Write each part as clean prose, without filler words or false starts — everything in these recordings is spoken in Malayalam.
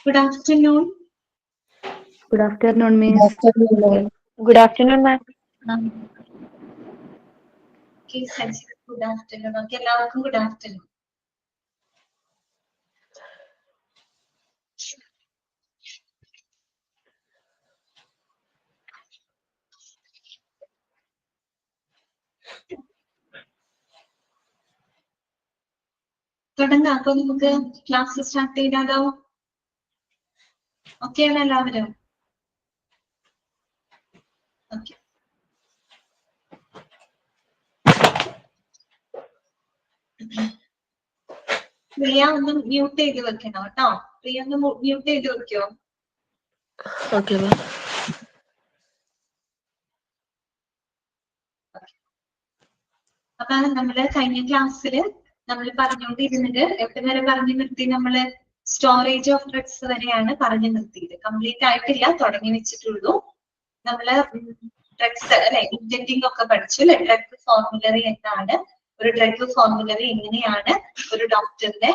Good afternoon. Good afternoon, Miss. Good afternoon, ma'am. Okay, Sanjit, good afternoon. Okay, എല്ലാവർക്കും good afternoon. തുടങ്ങാം. അപ്പൊ നമുക്ക് ക്ലാസ് സ്റ്റാർട്ട് ചെയ്താലോ? ഓക്കെ ആണ് എല്ലാവരും? ഓക്കെ. പ്രിയ ഒന്ന് മ്യൂട്ട് ചെയ്ത് വെക്കണം കേട്ടോ. പ്രിയ ഒന്ന് മ്യൂട്ട് ചെയ്ത് വെക്കോ? Okay, ma'am. അപ്പൊ നമ്മള് കഴിഞ്ഞ ക്ലാസ്സിൽ നമ്മൾ പറഞ്ഞുകൊണ്ടിരുന്നത് എവിടെ വരെ പറഞ്ഞു നിർത്തി? നമ്മള് സ്റ്റോറേജ് ഓഫ് ഡ്രഗ്സ് വരെയാണ് പറഞ്ഞു നിർത്തിയത്. കംപ്ലീറ്റ് ആയിട്ടില്ല, തുടങ്ങി വെച്ചിട്ടുള്ളൂ. നമ്മള് ഡ്രഗ്സ് അല്ലെ, ഇൻജെക്റ്റിംഗ് ഒക്കെ പഠിച്ചു അല്ലെ. ഡ്രഗ് ഫോർമുലറി എന്താണ്, ഒരു ഡ്രഗ് ഫോർമുലറി എങ്ങനെയാണ് ഒരു ഡോക്ടറിനെ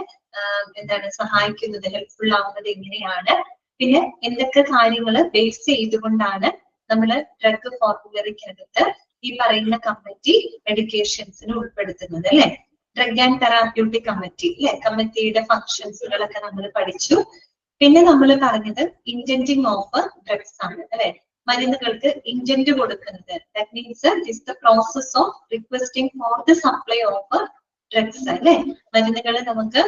എന്താണ് സഹായിക്കുന്നത്, ഹെൽപ്ഫുൾ ആവുന്നത് എങ്ങനെയാണ്, പിന്നെ എന്തൊക്കെ കാര്യങ്ങൾ ബേസ് ചെയ്തുകൊണ്ടാണ് നമ്മള് ഡ്രഗ് ഫോർമുലറിക്കകത്ത് ഈ പറയുന്ന കമ്മിറ്റി മെഡിക്കേഷൻസിന് ഉൾപ്പെടുത്തുന്നത് അല്ലെ. ഡ്രഗ് ആൻഡ് തെറാപ്യൂട്ടിക് കമ്മിറ്റി അല്ലെ, കമ്മിറ്റിയുടെ ഫങ്ഷൻസുകളൊക്കെ നമ്മൾ പഠിച്ചു. പിന്നെ നമ്മൾ പറഞ്ഞത് ഇൻജെന്റിങ് ഓഫ് ഡ്രഗ്സ് ആണ് അല്ലെ, മരുന്നുകൾക്ക് ഇൻജെന്റ് കൊടുക്കുന്നത്. That means is the process of requesting for the supply of drugs അല്ലെ. മരുന്നുകൾ നമുക്ക്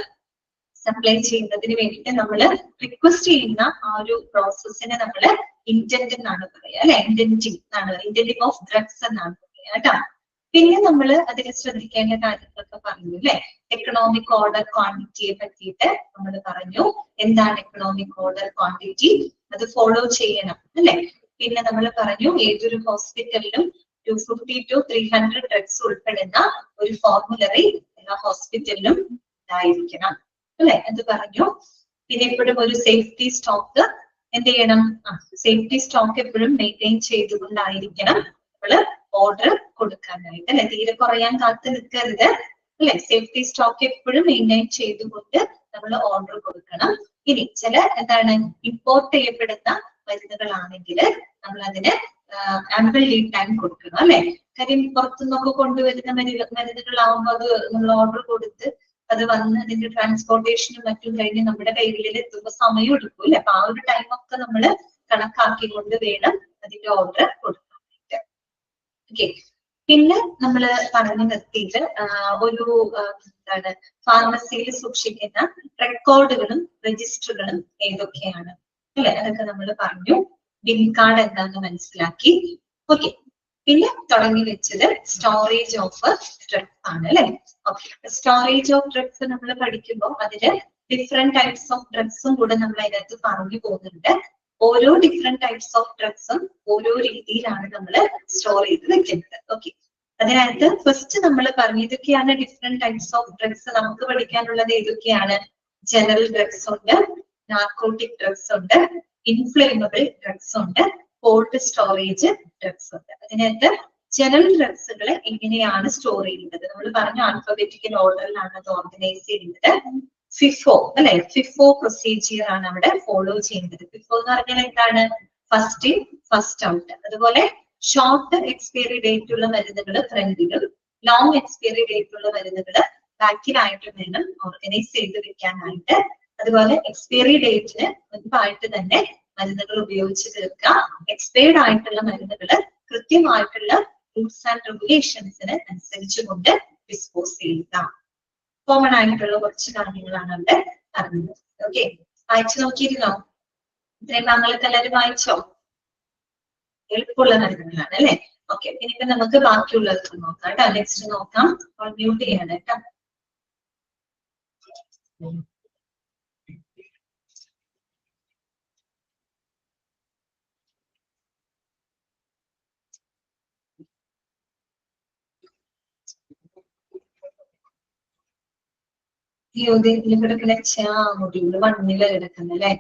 സപ്ലൈ ചെയ്യുന്നതിന് വേണ്ടിയിട്ട് നമ്മൾ റിക്വസ്റ്റ് ചെയ്യുന്ന ആ ഒരു പ്രോസസ്സിനെ നമ്മൾ ഇന്റന്റ് എന്നാണ് പറയുക അല്ലെ, ഇന്റന്റിങ് എന്നാണ്, ഇന്റന്റിങ് ഓഫ് ഡ്രഗ്സ് എന്നാണ് പറയുക കേട്ടോ. പിന്നെ നമ്മൾ അതിൽ ശ്രദ്ധിക്കേണ്ട കാര്യങ്ങളൊക്കെ പറഞ്ഞു അല്ലെ. എക്കണോമിക് ഓർഡർ ക്വാണ്ടിറ്റിയെ പറ്റിയിട്ട് നമ്മൾ പറഞ്ഞു. എന്താണ് എക്കണോമിക് ഓർഡർ ക്വാണ്ടിറ്റി, അത് ഫോളോ ചെയ്യണം അല്ലെ. പിന്നെ നമ്മൾ പറഞ്ഞു ഏതൊരു ഹോസ്പിറ്റലിലും 250 to 300 ഡ്രഗ്സ് ഉൾപ്പെടുന്ന ഒരു ഫോർമുലറി എല്ലാ ഹോസ്പിറ്റലിലും ഉണ്ടായിരിക്കണം അല്ലെ, അത് പറഞ്ഞു. പിന്നെ എപ്പോഴും ഒരു സേഫ്റ്റി സ്റ്റോക്ക് എന്ത് ചെയ്യണം, സേഫ്റ്റി സ്റ്റോക്ക് എപ്പോഴും മെയിൻറ്റെയിൻ ചെയ്തുകൊണ്ടായിരിക്കണം നമ്മള് ഓർഡർ കൊടുക്കാനായിട്ട് അല്ലെ. തീരെ കുറയാൻ കാത്തു നിൽക്കരുത് അല്ലെ. സേഫ്റ്റി സ്റ്റോക്ക് എപ്പോഴും മെയിൻറ്റെയിൻ ചെയ്തുകൊണ്ട് നമ്മൾ ഓർഡർ കൊടുക്കണം. ഇനി ചില എന്താണ് ഇമ്പോർട്ട് ചെയ്യപ്പെടുന്ന മരുന്നുകളാണെങ്കിൽ നമ്മൾ അതിന് ആംബിൾ ലീഡ് ടൈം കൊടുക്കണം അല്ലെ. കാര്യം പുറത്തുനിന്നൊക്കെ കൊണ്ടുവരുന്ന മരുന്നുകളാവുമ്പോൾ അത് നമ്മൾ ഓർഡർ കൊടുത്ത് അത് വന്ന് അതിന്റെ ട്രാൻസ്പോർട്ടേഷനും മറ്റും കഴിഞ്ഞ് നമ്മുടെ കൈകളിൽ എത്തുമ്പോൾ സമയം എടുക്കും അല്ലെ. അപ്പൊ ആ ഒരു ടൈമൊക്കെ നമ്മൾ കണക്കാക്കിക്കൊണ്ട് വേണം അതിന്റെ ഓർഡർ കൊടുക്കാനായിട്ട്. ഓക്കെ. പിന്നെ നമ്മൾ പറഞ്ഞു നിർത്തിയിട്ട് ഒരു എന്താണ് ഫാർമസിയിൽ സൂക്ഷിക്കുന്ന റെക്കോർഡുകളും രജിസ്റ്ററുകളും ഏതൊക്കെയാണ് അല്ലെ, അതൊക്കെ നമ്മൾ പറഞ്ഞു. ബിൻ കാർഡ് എന്താന്ന് മനസ്സിലാക്കി. ഓക്കെ. പിന്നെ തുടങ്ങി വെച്ചത് സ്റ്റോറേജ് ഓഫ് ഡ്രഗ്സ് ആണ് അല്ലെ. ഓക്കെ. സ്റ്റോറേജ് ഓഫ് ഡ്രഗ്സ് നമ്മൾ പഠിക്കുമ്പോൾ അതില് ഡിഫറെന്റ് ടൈപ്സ് ഓഫ് ഡ്രഗ്സും കൂടെ നമ്മൾ അതിനകത്ത് പറഞ്ഞു പോകുന്നുണ്ട്. ഓരോ ഡിഫറെന്റ് ടൈപ്സ് ഓഫ് ഡ്രഗ്സും ഓരോ രീതിയിലാണ് നമ്മൾ സ്റ്റോർ ചെയ്ത് വെക്കുന്നത്. ഓക്കെ. അതിനകത്ത് ഫസ്റ്റ് നമ്മൾ പറഞ്ഞു ഇതൊക്കെയാണ് ഡിഫറെന്റ് ടൈപ്സ് ഓഫ് ഡ്രഗ്സ്. നമുക്ക് പഠിക്കാനുള്ളത് ഏതൊക്കെയാണ്? ജനറൽ ഡ്രഗ്സ് ഉണ്ട്, നാർക്കോട്ടിക് ഡ്രഗ്സ് ഉണ്ട്, ഇൻഫ്ലേമബിൾ ഡ്രഗ്സ് ഉണ്ട്, കോൾഡ് സ്റ്റോറേജ് ഡ്രഗ്സ് ഉണ്ട്. അതിനകത്ത് ജനറൽ ഡ്രഗ്സുകൾ എങ്ങനെയാണ് സ്റ്റോർ ചെയ്യുന്നത്? നമ്മൾ പറഞ്ഞു ആൽഫബറ്റിക്കൽ ഓർഡറിലാണ് അത് ഓർഗനൈസ് ചെയ്യുന്നത്. ഫിഫോ അല്ലെ, ഫിഫോ പ്രൊസീജിയർ ആണ് അവിടെ ഫോളോ ചെയ്യുന്നത്. ഫിഫോ എന്ന് പറഞ്ഞാൽ എന്താണ്? First in first out. അതുപോലെ ഷോർട്ട് എക്സ്പയറി ഡേറ്റ് ഉള്ള മരുന്നുകൾ ഫ്രണ്ടിലും ലോങ് എക്സ്പയറി ഡേറ്റ് ഉള്ള മരുന്നുകൾ ബാക്കിലായിട്ട് വേണം ഓർഗനൈസ് ചെയ്ത് വെക്കാനായിട്ട്. അതുപോലെ എക്സ്പയറി ഡേറ്റിന് മുൻപായിട്ട് തന്നെ മരുന്നുകൾ ഉപയോഗിച്ച് തീർക്കാം. എക്സ്പയർഡ് ആയിട്ടുള്ള മരുന്നുകൾ കൃത്യമായിട്ടുള്ള റൂൾസ് ആൻഡ് റെഗുലേഷൻസിന് അനുസരിച്ചുകൊണ്ട് ഡിസ്പോസ് ചെയ്യുക. കോമൺ ആയിട്ടുള്ള കുറച്ച് കാര്യങ്ങളാണ് അവിടെ പറഞ്ഞത്. ഓക്കെ. വായിച്ചു നോക്കിയിരുന്നോ? ഇത്രയും ഭാഗങ്ങളൊക്കെ എല്ലാവരും വായിച്ചോ? എളുപ്പമുള്ള കാര്യങ്ങളാണ് അല്ലെ. ഓക്കെ. ഇനിയിപ്പോ നമുക്ക് ബാക്കിയുള്ളത് നോക്കാം കേട്ടോ. നെക്സ്റ്റ് നോക്കാം. മ്യൂട്ട് ചെയ്യാണ് കേട്ടോ. ഇവിടെ കിടച്ച മൊഡ്യൂള് 1 കിടക്കുന്നല്ലേ.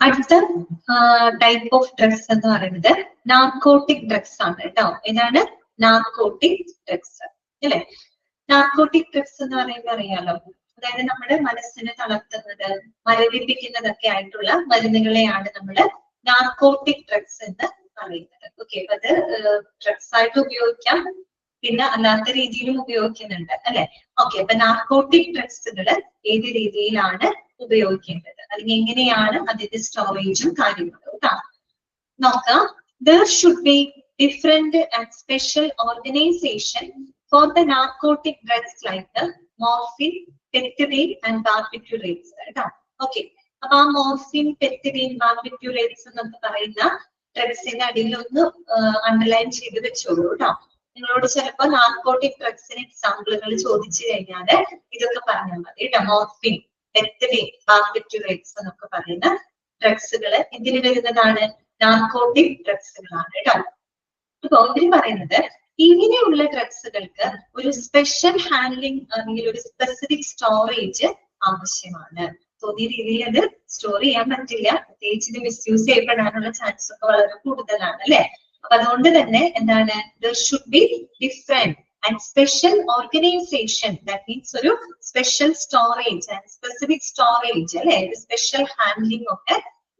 അടുത്ത ടൈപ്പ് ഓഫ് ഡ്രഗ്സ് എന്ന് പറയുന്നത് നാർക്കോട്ടിക് ഡ്രഗ്സ് ആണ് കേട്ടോ. ഇതാണ് നാർക്കോട്ടിക് ഡ്രഗ്സ് അല്ലെ. നാർക്കോട്ടിക് ഡ്രഗ്സ് എന്ന് പറയുമ്പോൾ അറിയാലോ, അതായത് നമ്മുടെ മനസ്സിനെ തളർത്തുന്നത്, മരവിപ്പിക്കുന്നതൊക്കെ ആയിട്ടുള്ള മരുന്നുകളെയാണ് നമ്മള് നാർക്കോട്ടിക് ഡ്രഗ്സ് എന്ന് പറയുന്നത്. ഓക്കെ, അപ്പൊ അത് ഡ്രഗ്സ് ആയിട്ട് ഉപയോഗിക്കാം, പിന്നെ അല്ലാത്ത രീതിയിലും ഉപയോഗിക്കുന്നുണ്ട് അല്ലെ. ഓക്കെ, അപ്പൊ നാർക്കോട്ടിക് ഡ്രഗ്സുകള് ഏത് രീതിയിലാണ് ഉപയോഗിക്കേണ്ടത്, അല്ലെങ്കിൽ എങ്ങനെയാണ് അതിന്റെ സ്റ്റോറേജും കാര്യങ്ങളും കേട്ടോ നോക്കാം. There should be different and special organization for the narcotic drugs like the morphine, pethidine and barbiturates കേട്ടോ. ഓക്കെ, അപ്പൊ ആ മോർഫിൻ, പെത്തിഡീൻ, ബാർബിറ്റുറേറ്റ്സ് എന്നൊക്കെ പറയുന്ന ഡ്രഗ്സിന്റെ അടിയിൽ ഒന്ന് അണ്ടർലൈൻ ചെയ്ത് വെച്ചോളൂ കേട്ടോ. നിങ്ങളോട് ചിലപ്പോ നാർക്കോട്ടിക് ഡ്രഗ്സിന് എക്സാമ്പിളുകൾ ചോദിച്ചു കഴിഞ്ഞാല് ഇതൊക്കെ പറഞ്ഞാൽ മതി കേട്ടോ. മോർഫിൻ, പെത്തിഡീൻ, ബാർബിറ്റുറേറ്റ്സ് എന്നൊക്കെ പറയുന്ന ഡ്രഗ്സുകൾ എന്തിന് വരുന്നതാണ്? നാർക്കോട്ടിക് ഡ്രഗ്സുകളാണ് കേട്ടോ. അപ്പൊ ഇവര് പറയുന്നത് ഇങ്ങനെയുള്ള ഡ്രഗ്സുകൾക്ക് ഒരു സ്പെഷ്യൽ ഹാൻഡ്ലിംഗ് അല്ലെങ്കിൽ ഒരു സ്പെസിഫിക് സ്റ്റോറേജ് ആവശ്യമാണ്. തോന്നിയ രീതിയിൽ അത് സ്റ്റോർ ചെയ്യാൻ പറ്റില്ല, പ്രത്യേകിച്ച് ഇത് മിസ്യൂസ് ചെയ്യപ്പെടാനുള്ള ചാൻസ് ഒക്കെ വളരെ കൂടുതലാണ് അല്ലെ. അപ്പൊ അതുകൊണ്ട് തന്നെ എന്താണ്, there should be different and special organization, that means ഒരു special storage and specific storage അല്ലെ, ഒരു സ്പെഷ്യൽ ഹാൻഡ്ലിംഗ് ഒക്കെ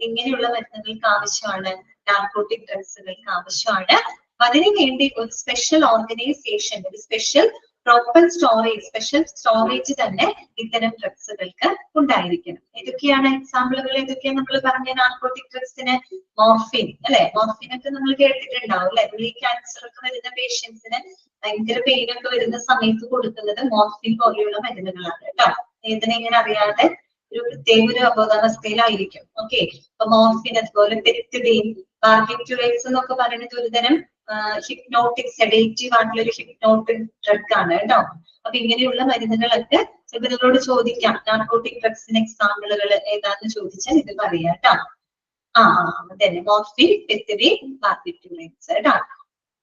ഇങ്ങനെയുള്ള മരുന്നുകൾക്ക് ആവശ്യമാണ്, നാർക്കോട്ടിക് ഡ്രഗ്സുകൾക്ക് ആവശ്യമാണ്. അതിനു വേണ്ടി ഒരു സ്പെഷ്യൽ ഓർഗനൈസേഷൻ, ഒരു special proper storage, special storage തന്നെ ഇത്തരം ഡ്രഗ്സുകൾക്ക് ഉണ്ടായിരിക്കണം. ഏതൊക്കെയാണ് എക്സാമ്പിളുകൾ? ഏതൊക്കെയാണ് നമ്മൾ പറഞ്ഞ നാർക്കോട്ടിക് ഡ്രഗ്സിന്? മോർഫിൻ അല്ലെ, മോർഫിൻ ഒക്കെ നമ്മൾ കേട്ടിട്ടുണ്ടാവും അല്ലെ. ഈ ക്യാൻസർ ഒക്കെ വരുന്ന പേഷ്യൻസിന് ഭയങ്കര പെയിൻ ഒക്കെ വരുന്ന സമയത്ത് കൊടുക്കുന്നത് മോർഫിൻ പോലെയുള്ള മരുന്നുകളാണ് കേട്ടോ. വേദന ഇങ്ങനെ അറിയാതെ ഒരു പ്രത്യേക ഒരു അബോധാവസ്ഥയിലായിരിക്കും. ഓക്കെ, അപ്പൊ മോർഫിൻ, അതുപോലെ പെത്തിഡീൻ, ബാർബിറ്റുറേറ്റ്സ് എന്നൊക്കെ പറയുന്നത് ഒരു തരം ഹിപ്നോട്ടിക്, സെഡേറ്റീവ് ആയിട്ടുള്ള ഒരു ഹിപ്നോട്ടിക് ഡ്രഗ് ആണ് കേട്ടോ. അപ്പൊ ഇങ്ങനെയുള്ള മരുന്നുകളൊക്കെ ചിലപ്പോൾ നിങ്ങളോട് ചോദിക്കാം, നാർക്കോട്ടിക് ഡ്രഗ്സിന് എക്സാമ്പിളുകൾ ഏതാന്ന് ചോദിച്ചാൽ ഇത് പറയാം കേട്ടോ. അതന്നെ, മോർഫിൻ, പെത്തിഡീൻ, ബാർബിറ്റുറേറ്റ്സ് കേട്ടോ.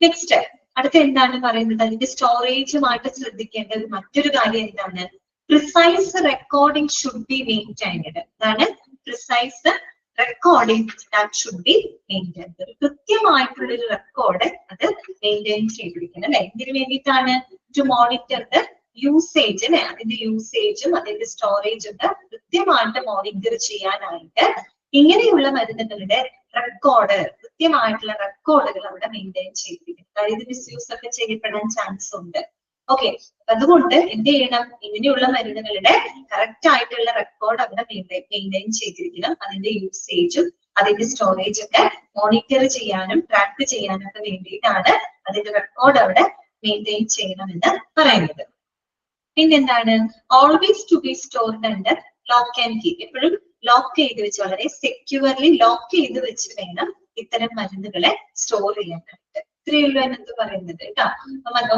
നെക്സ്റ്റ് അടുത്ത എന്താണ് പറയുന്നത്? അതിന്റെ സ്റ്റോറേജുമായിട്ട് ശ്രദ്ധിക്കേണ്ട മറ്റൊരു കാര്യം എന്താണ്? Precise recording should be maintained. അതാണ് precise recording that should be maintained. ഒരു കൃത്യമായിട്ടുള്ള ഒരു റെക്കോർഡ് അത് മെയിൻറ്റെയിൻ ചെയ്തിരിക്കണം അല്ലെ. ഇതിന് വേണ്ടിയിട്ടാണ് ടു മോണിറ്റർ ദ യൂസേജ് അല്ലെ. അതിന്റെ യൂസേജും അതിന്റെ സ്റ്റോറേജും ഒക്കെ കൃത്യമായിട്ട് മോണിറ്റർ ചെയ്യാനായിട്ട് ഇങ്ങനെയുള്ള മരുന്നുകളുടെ റെക്കോർഡ്, കൃത്യമായിട്ടുള്ള റെക്കോർഡുകൾ അവിടെ മെയിൻറ്റെയിൻ ചെയ്തിരിക്കണം. അതായത് മിസ്യൂസ് ഒക്കെ ചെയ്യപ്പെടാൻ ചാൻസ് ഉണ്ട്. ഓക്കെ, അതുകൊണ്ട് എന്ത് ചെയ്യണം? ഇങ്ങനെയുള്ള മരുന്നുകളുടെ കറക്റ്റ് ആയിട്ടുള്ള റെക്കോർഡ് അവിടെ മെയിൻറ്റെയിൻ ചെയ്തിരിക്കണം. അതിന്റെ യൂസേജും അതിന്റെ സ്റ്റോറേജ് ഒക്കെ മോണിറ്റർ ചെയ്യാനും ട്രാക്ക് ചെയ്യാനും ഒക്കെ വേണ്ടിയിട്ടാണ് അതിന്റെ റെക്കോർഡ് അവിടെ മെയിൻറ്റെയിൻ ചെയ്യണമെന്ന് പറയുന്നത്. പിന്നെന്താണ്? Always to be stored under lock and key. എപ്പോഴും ലോക്ക് ചെയ്ത് വെച്ച്, വളരെ സെക്യൂർലി ലോക്ക് ചെയ്ത് വെച്ച് വേണം ഇത്തരം മരുന്നുകളെ സ്റ്റോർ ചെയ്യാനായിട്ട്. ഇത്രയുള്ളൂ എന്നൊക്കെ പറയുന്നത് കേട്ടോ.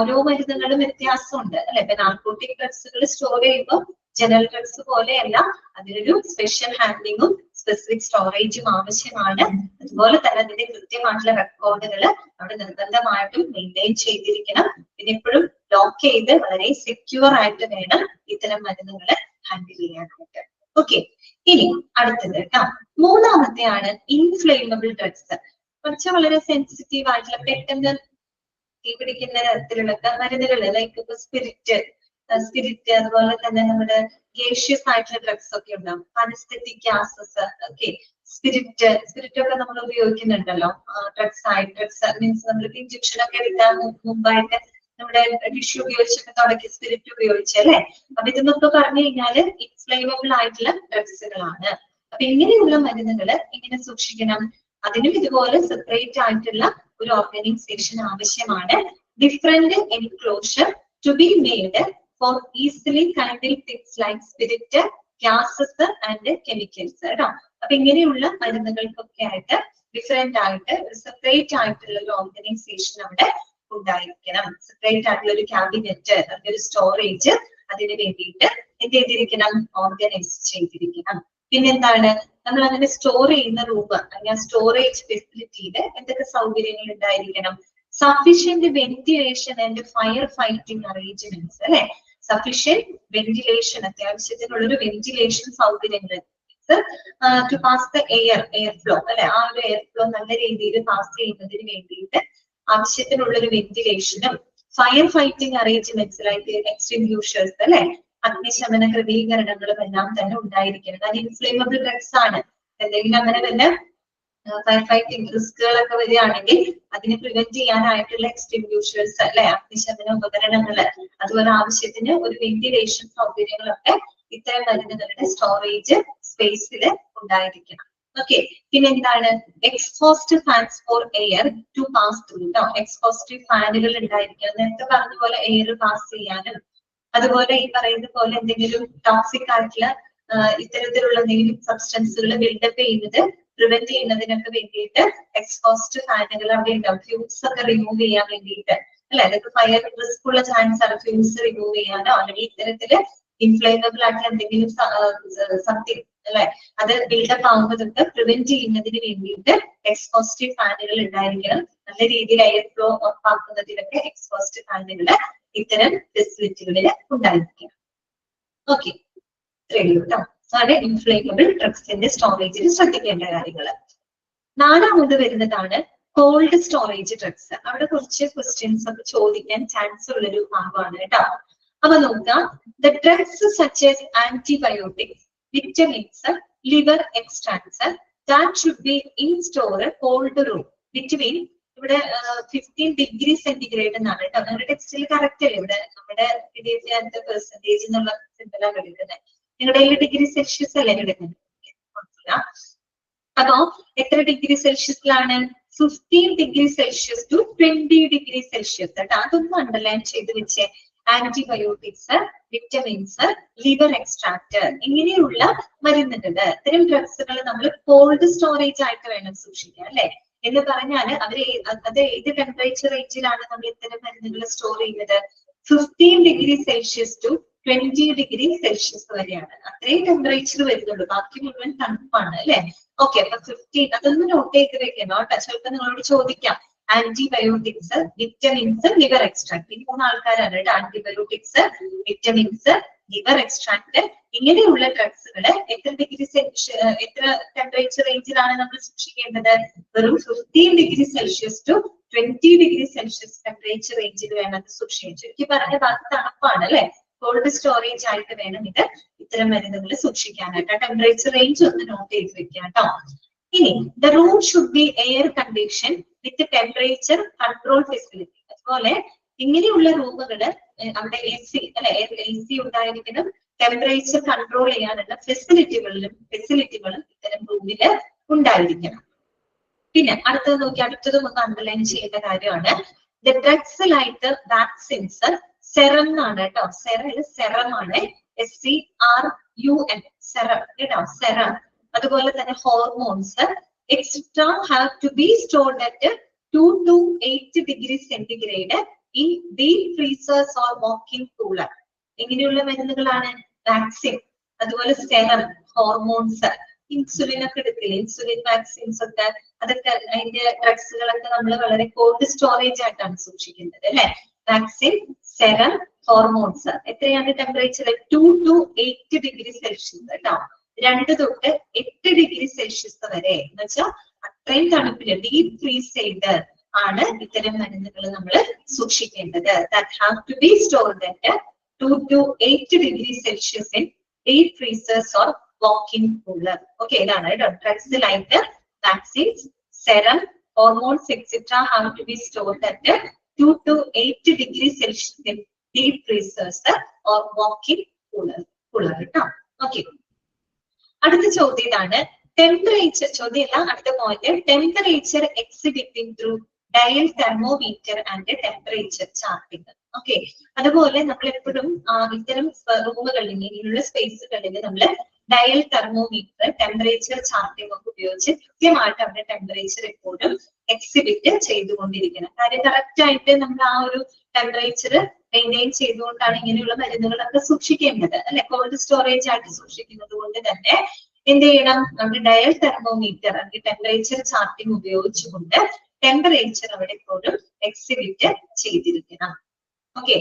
ഓരോ മരുന്നുകളും വ്യത്യാസമുണ്ട് അല്ലെ. ഇപ്പൊ നാർക്കോട്ടിക് ഡ്രഗ്സുകൾ സ്റ്റോർ ചെയ്യുമ്പോൾ ജനറൽ ഡ്രഗ്സ് പോലെയല്ല, അതിനൊരു സ്പെഷ്യൽ ഹാൻഡ്ലിങ്ങും സ്പെസിഫിക് സ്റ്റോറേജും ആവശ്യമാണ്. അതുപോലെ തന്നെ അതിന്റെ കൃത്യമായിട്ടുള്ള റെക്കോർഡുകൾ അവിടെ നിർബന്ധമായിട്ടും മെയിൻറ്റെയിൻ ചെയ്തിരിക്കണം. പിന്നെ എപ്പോഴും ലോക്ക് ചെയ്ത് വളരെ സെക്യൂർ ആയിട്ട് വേണം ഇത്തരം മരുന്നുകളെ ഹാൻഡിൽ ചെയ്യാനായിട്ട്. ഓക്കെ, ഇനി അടുത്തത് കേട്ടോ, മൂന്നാമത്തെയാണ് ഇൻഫ്ലേമബിൾ ഡ്രഗ്സ്. കുറച്ച് വളരെ സെൻസിറ്റീവ് ആയിട്ടുള്ള, പെട്ടെന്ന് തീ പിടിക്കുന്ന തരത്തിലുള്ള മരുന്നുകൾ, ലൈക്ക് ഇപ്പൊ സ്പിരിറ്റ്, അതുപോലെ തന്നെ നമ്മുടെ ഗേഷ്യസ് ആയിട്ടുള്ള ഡ്രഗ്സ് ഒക്കെ ഉണ്ടാവും. അനസ്തെറ്റിക് ഗ്യാസസ്, ഓക്കെ, സ്പിരിറ്റ് ഒക്കെ നമ്മൾ ഉപയോഗിക്കുന്നുണ്ടല്ലോ ഡ്രഗ്സ് ആയിട്ട്. ഡ്രഗ്സ് മീൻസ് നമ്മളിപ്പോ ഇഞ്ചക്ഷൻ ഒക്കെ എടുക്കാൻ മുമ്പായിട്ട് നമ്മുടെ ടിഷ്യൂ ഉപയോഗിച്ചൊക്കെ തുടക്കി സ്പിരിറ്റ് ഉപയോഗിച്ചല്ലേ. അപ്പൊ ഇതെന്നൊക്കെ പറഞ്ഞു കഴിഞ്ഞാല് ഇൻഫ്ലേമബിൾ ആയിട്ടുള്ള ഡ്രഗ്സുകളാണ്. അപ്പൊ ഇങ്ങനെയുള്ള മരുന്നുകള് ഇങ്ങനെ സൂക്ഷിക്കണം. അതിനും ഇതുപോലെ സെപ്പറേറ്റ് ആയിട്ടുള്ള ഒരു ഓർഗനൈസേഷൻ ആവശ്യമാണ്. Different enclosure to be made for easily kindle things like spirit, gases and chemicals കേട്ടോ. അപ്പൊ ഇങ്ങനെയുള്ള മരുന്നുകൾക്കൊക്കെ ആയിട്ട് ഡിഫറെന്റ് ആയിട്ട് സെപ്പറേറ്റ് ആയിട്ടുള്ള ഒരു ഓർഗനൈസേഷൻ അവിടെ ഉണ്ടായിരിക്കണം. സെപ്പറേറ്റ് ആയിട്ടുള്ള ഒരു ക്യാബിനറ്റ്, ഒരു സ്റ്റോറേജ് അതിന് വേണ്ടിയിട്ട് എന്ത് ചെയ്തിരിക്കണം, ഓർഗനൈസ് ചെയ്തിരിക്കണം. പിന്നെന്താണ്, നമ്മൾ അങ്ങനെ സ്റ്റോർ ചെയ്യുന്ന റൂം അല്ലെങ്കിൽ സ്റ്റോറേജ് ഫെസിലിറ്റിയിൽ എന്തൊക്കെ സൗകര്യങ്ങൾ ഉണ്ടായിരിക്കണം? Sufficient ventilation and fire fighting arrangements അല്ലെ. സഫീഷ്യന്റ് വെന്റിലേഷൻ, അത്യാവശ്യത്തിനുള്ളൊരു വെന്റിലേഷൻ സൗകര്യങ്ങൾ to pass the air flow അല്ലെ. ആ ഒരു എയർ ഫ്ലോ നല്ല രീതിയിൽ പാസ് ചെയ്യുന്നതിന് വേണ്ടിയിട്ട് ആവശ്യത്തിനുള്ള ഒരു വെന്റിലേഷനും fire fighting arrangements like extinguishers അല്ലെ, അഗ്നിശമന ക്രമീകരണങ്ങളും എല്ലാം തന്നെ ഉണ്ടായിരിക്കണം. അത് ഇൻഫ്ലേമബിൾ ഡ്രഗ്സ് ആണ്. എന്തെങ്കിലും അങ്ങനെ തന്നെ ഫയർ ഫൈറ്റിംഗ് റിസ്കുകളൊക്കെ വരികയാണെങ്കിൽ അതിനെ പ്രിവെന്റ് ചെയ്യാനായിട്ടുള്ള എക്സ്റ്റിങ്ക്യൂഷേഴ്സ് അല്ലെ, അഗ്നിശമന ഉപകരണങ്ങള്, അതുപോലെ ആവശ്യത്തിന് ഒരു വെന്റിലേഷൻ സൗകര്യങ്ങളൊക്കെ ഇത്തരം മരുന്നുകളുടെ സ്റ്റോറേജ് സ്പേസിൽ ഉണ്ടായിരിക്കണം. ഓക്കെ, പിന്നെ എന്താണ്, exhaust fans for air to pass through കേട്ടോ. എക്സ്പോസ്റ്റ് ഫാനുകൾ ഉണ്ടായിരിക്കണം. നേരത്തെ പറഞ്ഞ പോലെ എയർ പാസ് ചെയ്യാനും, അതുപോലെ ഈ പറയുന്ന പോലെ എന്തെങ്കിലും ടോക്സിക് ആയിട്ടുള്ള ഇത്തരത്തിലുള്ള എന്തെങ്കിലും സബ്സ്റ്റൻസുകൾ ബിൽഡപ്പ് ചെയ്യുന്നത് പ്രിവെന്റ് ചെയ്യുന്നതിനൊക്കെ വേണ്ടിയിട്ട് എക്സ്പോസ്റ്റ് ഫാനുകൾ അവിടെ ഉണ്ടാവും. ഫ്യൂസ് ഒക്കെ റിമൂവ് ചെയ്യാൻ വേണ്ടിയിട്ട് അല്ലെ. അതൊക്കെ ഫയർ റിസ്ക് ഉള്ള ചാൻസ് ആണ്. ഫ്യൂസ് റിമൂവ് ചെയ്യാനോ അല്ലെങ്കിൽ ഇത്തരത്തില് ഇൻഫ്ലേമബിൾ ആയിട്ടുള്ള എന്തെങ്കിലും സംതിങ് അല്ലെ, അത് ബിൽഡപ്പ് ആവുന്നതൊക്കെ പ്രിവെന്റ് ചെയ്യുന്നതിന് വേണ്ടിയിട്ട് എക്സ്പോസ്റ്റ് ഫാനുകൾ ഉണ്ടായിരിക്കണം. നല്ല രീതിയിൽ എയർ ഫ്ലോ ഉറപ്പാക്കുന്നതിനൊക്കെ എക്സ്പോസ്റ്റ് ഫാനുകൾ ഇത്തരം ഫെസിലിറ്റികളിൽ ഉണ്ടായിരിക്കണം. ഓക്കെ, കേട്ടോ. അതാണ് ഇൻഫ്ലേമബിൾ ഡ്രഗ്സിന്റെ സ്റ്റോറേജിൽ ശ്രദ്ധിക്കേണ്ട കാര്യങ്ങൾ. നാലാമത് വരുന്നതാണ് കോൾഡ് സ്റ്റോറേജ് ഡ്രഗ്സ്. അവിടെ കുറച്ച് ക്വസ്റ്റ്യൻസ് ഒക്കെ ചോദിക്കാൻ ചാൻസ് ഉള്ളൊരു ഭാഗമാണ് കേട്ടോ. അപ്പൊ നോക്കാം, the drugs such as antibiotics, vitamins, liver extracts that should be in store called room between, ഇവിടെ 15 ഡിഗ്രി സെന്റിഗ്രേഡ് എന്നാണ് കേട്ടോ. നമ്മുടെ ടെക്സ്റ്റിൽ കറക്റ്റ് അല്ലേ, ഇവിടെ നമ്മുടെ പെർസെന്റേജ് എന്നുള്ള സിമ്പിളാണ് എടുക്കുന്നത്. നിങ്ങളുടെ ഡിഗ്രി സെൽഷ്യസ് അല്ലേ എടുക്കുന്നത്. അപ്പോ എത്ര ഡിഗ്രി സെൽഷ്യസിലാണ്? 15 degree Celsius to 20 degree Celsius കേട്ടോ. അതൊന്നും അണ്ടർലൈൻ ചെയ്ത് വെച്ചേ. ആന്റിബയോട്ടിക്സ്, വിറ്റമിൻസ്, ലിവർ എക്സ്ട്രാക്ട് ഇങ്ങനെയുള്ള മരുന്നുകള്, ഇത്തരം ഡ്രഗ്സുകൾ നമ്മൾ കോൾഡ് സ്റ്റോറേജ് ആയിട്ട് വേണം സൂക്ഷിക്കാൻ അല്ലെ. എന്ന് പറഞ്ഞാല് അത് ഏത് ടെമ്പറേച്ചർ റേഞ്ചിലാണ് നമ്മൾ ഇത്തരം മരുന്നുകൾ സ്റ്റോർ ചെയ്യുന്നത്? 15 degree Celsius to 20 degree Celsius വരെയാണ്. അത്രയും ടെമ്പറേച്ചർ വരുന്നുള്ളൂ. ബാക്കി മുഴുവൻ തണുപ്പാണ് അല്ലെ. ഓക്കെ, അപ്പൊ 15 അതൊന്ന് നോട്ട് ചെയ്ത് വെക്കണം കേട്ടോ. ചിലപ്പോൾ നിങ്ങളോട് ചോദിക്കാം ആന്റിബയോട്ടിക്സ്, വിറ്റമിൻസ്, ലിവർ എക്സ്ട്രാക്ട്. ഈ 3 ആൾക്കാരാണ് കേട്ടോ. ആന്റിബയോട്ടിക്സ്, വിറ്റമിൻസ്, ലിവർ എക്സ്ട്രാക്ട് ഇങ്ങനെയുള്ള ഡ്രഗ്സുകള് എത്ര ടെമ്പറേച്ചർ റേഞ്ചിലാണ് നമ്മൾ സൂക്ഷിക്കേണ്ടത്? വെറും 15 degree Celsius to 20 degree Celsius temperature റേഞ്ചിൽ വേണം അത് സൂക്ഷിക്കാൻ. ചുരുക്കി പറഞ്ഞ ഭാഗത്ത് തണുപ്പാണ് അല്ലെ. കോൾഡ് സ്റ്റോറേജ് ആയിട്ട് വേണം ഇത് ഇത്തരം മരുന്നുകൾ സൂക്ഷിക്കാനായിട്ട്. ടെമ്പറേച്ചർ റേഞ്ച് ഒന്ന് നോട്ട് ചെയ്ത് വെക്കാം കേട്ടോ. ഇനി the room should be air condition with temperature control facility. അതുപോലെ ഇങ്ങനെയുള്ള റൂമുകള് അവിടെ AC അല്ലെ, AC ഉണ്ടായിരിക്കണം. ടെമ്പറേച്ചർ കൺട്രോൾ ചെയ്യാനുള്ള ഫെസിലിറ്റികളും ഇത്തരം റൂമില് ഉണ്ടായിരിക്കണം. പിന്നെ അടുത്തത് നോക്കി, അടുത്തതും ഒന്ന് അണ്ടർലൈൻ ചെയ്യേണ്ട കാര്യമാണ്. The drugs like vaccines, serum ആണ് കേട്ടോ. സെറം ആണ്, SERUM സെറം കേട്ടോ, സെറം. അതുപോലെ തന്നെ hormones etcetera have to be stored at 2 to 8 degree centigrade in deep freezers or walking cooler. ഇങ്ങനെയുള്ള മരുന്നുകളാണ് വാക്സിൻ, അതുപോലെ സെറം, ഹോർമോൺസ്, ഇൻസുലിൻ ഒക്കെ എടുക്കില്ലേ, ഇൻസുലിൻ വാക്സിൻസ് ഒക്കെ, അതൊക്കെ അതിന്റെ ഡ്രഗ്സുകളൊക്കെ നമ്മൾ വളരെ കോൾഡ് സ്റ്റോറേജ് ആയിട്ടാണ് സൂക്ഷിക്കുന്നത് അല്ലെ. വാക്സിൻ, സെറം, ഹോർമോൺസ് എത്രയാണ് ടെമ്പറേച്ചർ? 2 to 8 ഡിഗ്രി സെൽഷ്യസ് കേട്ടോ. 2 തൊട്ട് 8 ഡിഗ്രി സെൽഷ്യസ് വരെ എന്ന് വെച്ചാൽ അത്രയും തണുപ്പില് ഡീപ് ഫ്രീസ് ചെയ്ത് ആണ് ഇത്തരം മരുന്നുകൾ നമ്മൾ സൂക്ഷിക്കേണ്ടത്. That have to be stored at 2 to 8 degree celsius in deep freezers or walking cooler. Okay, ഇതാണ് കേട്ടോ. Drugs like vaccines, serum, hormones etcetera have to be stored at 2 to 8 degree celsius in deep freezers or walking cooler കേട്ടോ. ഓക്കെ, അടുത്ത ചോദ്യം ഇതാണ്. ടെമ്പറേച്ചർ ചോദ്യമല്ല, അടുത്ത point. Temperature exhibiting through dial thermometer and temperature charting. Okay, അതുപോലെ നമ്മൾ എപ്പോഴും ഇത്തരം റൂമുകളിൽ ഇങ്ങനെയുള്ള സ്പേസുകളിൽ നമ്മൾ ഡയൽ തെർമോമീറ്റർ ടെമ്പറേച്ചർ ചാർട്ടിംഗ് ഒക്കെ ഉപയോഗിച്ച് കൃത്യമായിട്ട് അവരുടെ ടെമ്പറേച്ചർ എപ്പോഴും എക്സിബിറ്റ് ചെയ്തുകൊണ്ടിരിക്കണം. കാര്യം കറക്റ്റ് ആയിട്ട് നമ്മൾ ആ ഒരു ടെമ്പറേച്ചർ മെയിൻറ്റെയിൻ ചെയ്തുകൊണ്ടാണ് ഇങ്ങനെയുള്ള മരുന്നുകളൊക്കെ സൂക്ഷിക്കേണ്ടത് അല്ലെ. കോൾഡ് സ്റ്റോറേജ് ആയിട്ട് സൂക്ഷിക്കുന്നത് കൊണ്ട് തന്നെ എന്ത് ചെയ്യണം, നമ്മുടെ ഡയൽ തെർമോമീറ്റർ അല്ലെങ്കിൽ ടെമ്പറേച്ചർ ചാർട്ടിംഗ് ഉപയോഗിച്ചുകൊണ്ട് ടെമ്പറേച്ചർ അവിടെ എപ്പോഴും എക്സിബിറ്റ് ചെയ്തിരിക്കണം. ഓക്കെ,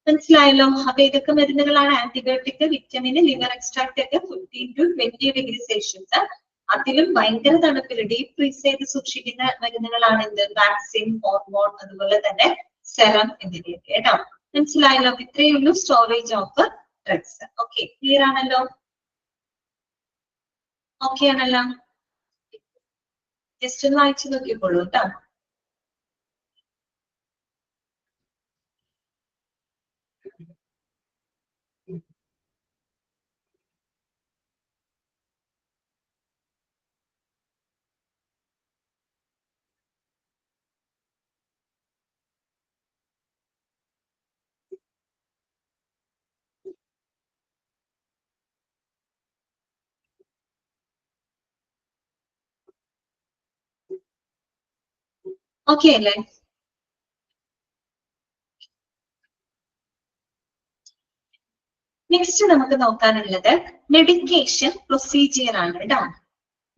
മനസ്സിലായല്ലോ. അപ്പൊ ഏതൊക്കെ മരുന്നുകളാണ്? ആന്റിബയോട്ടിക്, വിറ്റമിൻ, ലിവർ എക്സ്ട്രാക്ട് ഒക്കെ 15 to 20 ഡിഗ്രി സെൽഷ്യസ്. അതിലും ഭയങ്കര തണുപ്പിൽ ഡീപ് ഫ്രീസ് ചെയ്ത് സൂക്ഷിക്കുന്ന മരുന്നുകളാണ് എന്ത്? വാക്സിൻ, ഹോർമോൺ, അതുപോലെ തന്നെ സെറം എന്നിവയൊക്കെ കേട്ടോ. മനസ്സിലായല്ലോ. ഇത്രയേ ഉള്ളൂ storage of drugs. Okay, clear ആണല്ലോ? ഓക്കെ ആണല്ലോ? ജസ്റ്റ് ഒന്ന് വായിച്ചു നോക്കിക്കോളൂ കേട്ടോ. ഓക്കെ അല്ലേ? നെക്സ്റ്റ് നമുക്ക് നോക്കാനുള്ളത് മെഡിക്കേഷൻ പ്രൊസീജിയർ ആണ് കേട്ടോ.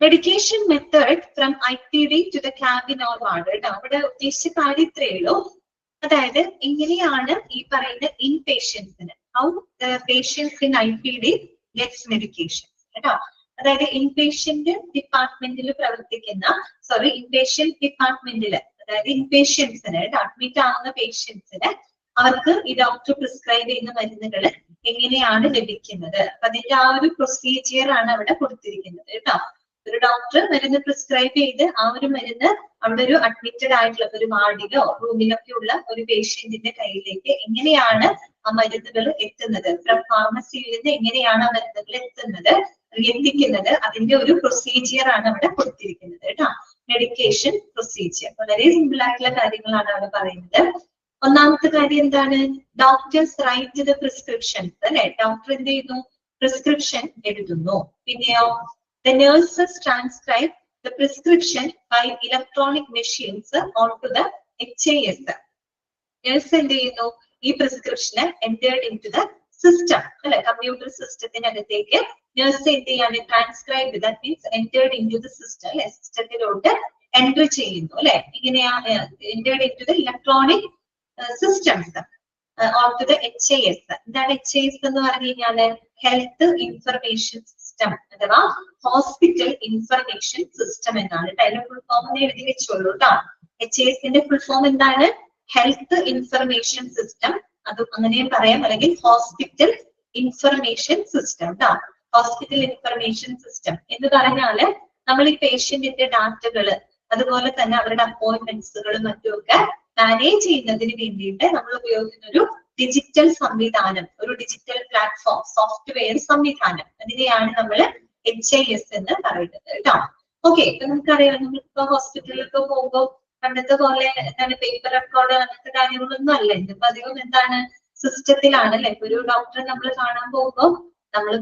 Medication method from IPD to the cabin or ward കേട്ടോ. അവിടെ ഉദ്ദേശിച്ച കാര്യം ഇത്രയേ ഉള്ളൂ. അതായത് എങ്ങനെയാണ് ഈ പറയുന്ന ഇൻ പേഷ്യൻസിന്, how patients in IPD gets medication കേട്ടോ. അതായത് ഇൻപേഷ്യന്റ് ഡിപ്പാർട്ട്മെന്റിൽ പ്രവർത്തിക്കുന്ന ഇൻപേഷ്യന്റ് ഡിപ്പാർട്ട്മെന്റിൽ, അതായത് ഇൻപേഷ്യൻസിന് അഡ്മിറ്റ് ആവുന്ന പേഷ്യൻസിന് അവർക്ക് ഈ ഡോക്ടർ പ്രിസ്ക്രൈബ് ചെയ്യുന്ന മരുന്നുകൾ എങ്ങനെയാണ് ലഭിക്കുന്നത്. അപ്പൊ അതിന്റെ ആ ഒരു പ്രൊസീജിയർ ആണ് അവിടെ കൊടുത്തിരിക്കുന്നത് കേട്ടോ. ഒരു ഡോക്ടർ മരുന്ന് പ്രിസ്ക്രൈബ് ചെയ്ത് ആ ഒരു മരുന്ന് അവിടെ ഒരു അഡ്മിറ്റഡ് ആയിട്ടുള്ള ഒരു വാർഡിലോ റൂമിലൊക്കെ ഉള്ള ഒരു പേഷ്യന്റിന്റെ കയ്യിലേക്ക് എങ്ങനെയാണ് ആ മരുന്നുകൾ എത്തുന്നത്, ഫ്രം ഫാർമസിയിൽ നിന്ന് എങ്ങനെയാണ് ആ മരുന്നുകൾ എത്തിക്കുന്നത്, അതിന്റെ ഒരു പ്രൊസീജിയർ ആണ് അവിടെ കൊടുത്തിരിക്കുന്നത് കേട്ടോ. മെഡിക്കേഷൻ പ്രൊസീജിയർ വളരെ സിമ്പിൾ ആയിട്ടുള്ള കാര്യങ്ങളാണ് അവിടെ പറയുന്നത്. ഒന്നാമത്തെ കാര്യം എന്താണ്? ഡോക്ടേഴ്സ് റൈറ്റ് ദ പ്രിസ്ക്രിപ്ഷൻസ് അല്ലെ. ഡോക്ടർ എന്ത് ചെയ്യുന്നു? പ്രിസ്ക്രിപ്ഷൻ എഴുതുന്നു. പിന്നെയോ the nurses transcribe the prescription by electronic machines onto the HIS. Nurse എന്ത് ചെയ്യുന്നു? ഈ പ്രിസ്ക്രിപ്ഷന് entered into the system അല്ലെ, കമ്പ്യൂട്ടർ സിസ്റ്റത്തിനകത്തേക്ക് nurse എന്ത് ചെയ്യാണ്? Transcribe, that means entered into the system അല്ലെ, സിസ്റ്റത്തിലോട്ട് എൻട്രി ചെയ്യുന്നു അല്ലെ. ഇങ്ങനെയാ entered into the electronic systems onto the HIS. എന്താണ് HIS എന്ന് പറഞ്ഞു കഴിഞ്ഞാല്? ഹെൽത്ത് ഇൻഫർമേഷൻ സിസ്റ്റം അഥവാ ഹോസ്പിറ്റൽ ഇൻഫർമേഷൻ സിസ്റ്റം എന്നാണ്. അതിന്റെ ഫുൾ ഫോം ഒന്ന് എഴുതി വെച്ചോളൂ കേട്ടോ. HISന്റെ ഫുൾ ഫോം എന്താണ്? ഹെൽത്ത് ഇൻഫർമേഷൻ സിസ്റ്റം, അത് അങ്ങനെയും പറയാം, അല്ലെങ്കിൽ ഹോസ്പിറ്റൽ ഇൻഫർമേഷൻ സിസ്റ്റം കേട്ടോ. ഹോസ്പിറ്റൽ ഇൻഫർമേഷൻ സിസ്റ്റം എന്ന് പറഞ്ഞാല് നമ്മൾ ഈ പേഷ്യന്റിന്റെ ഡാറ്റകള്, അതുപോലെ തന്നെ അവരുടെ അപ്പോയിന്റ്മെന്റ്സുകളും മറ്റുമൊക്കെ മാനേജ് ചെയ്യുന്നതിന് വേണ്ടിയിട്ട് നമ്മൾ ഉപയോഗിക്കുന്ന ഒരു ഡിജിറ്റൽ സംവിധാനം, ഒരു ഡിജിറ്റൽ പ്ലാറ്റ്ഫോം, സോഫ്റ്റ്വെയർ സംവിധാനം, അതിനെയാണ് നമ്മൾ HIS എന്ന് പറയുന്നത് കേട്ടോ. ഓക്കെ, ഇപ്പൊ നമുക്കറിയാം, നമ്മളിപ്പോ ഹോസ്പിറ്റലിലൊക്കെ പോകുമ്പോൾ പണ്ടത്തെ പോലെ എന്താണ് പേപ്പർ റെക്കോർഡ് അങ്ങനത്തെ കാര്യങ്ങളൊന്നും അല്ല. ഇതിപ്പോ അധികം എന്താണ് സിസ്റ്റത്തിലാണ് അല്ലെ. ഇപ്പൊ ഒരു ഡോക്ടറെ നമ്മൾ കാണാൻ പോകുമ്പോൾ നമ്മൾ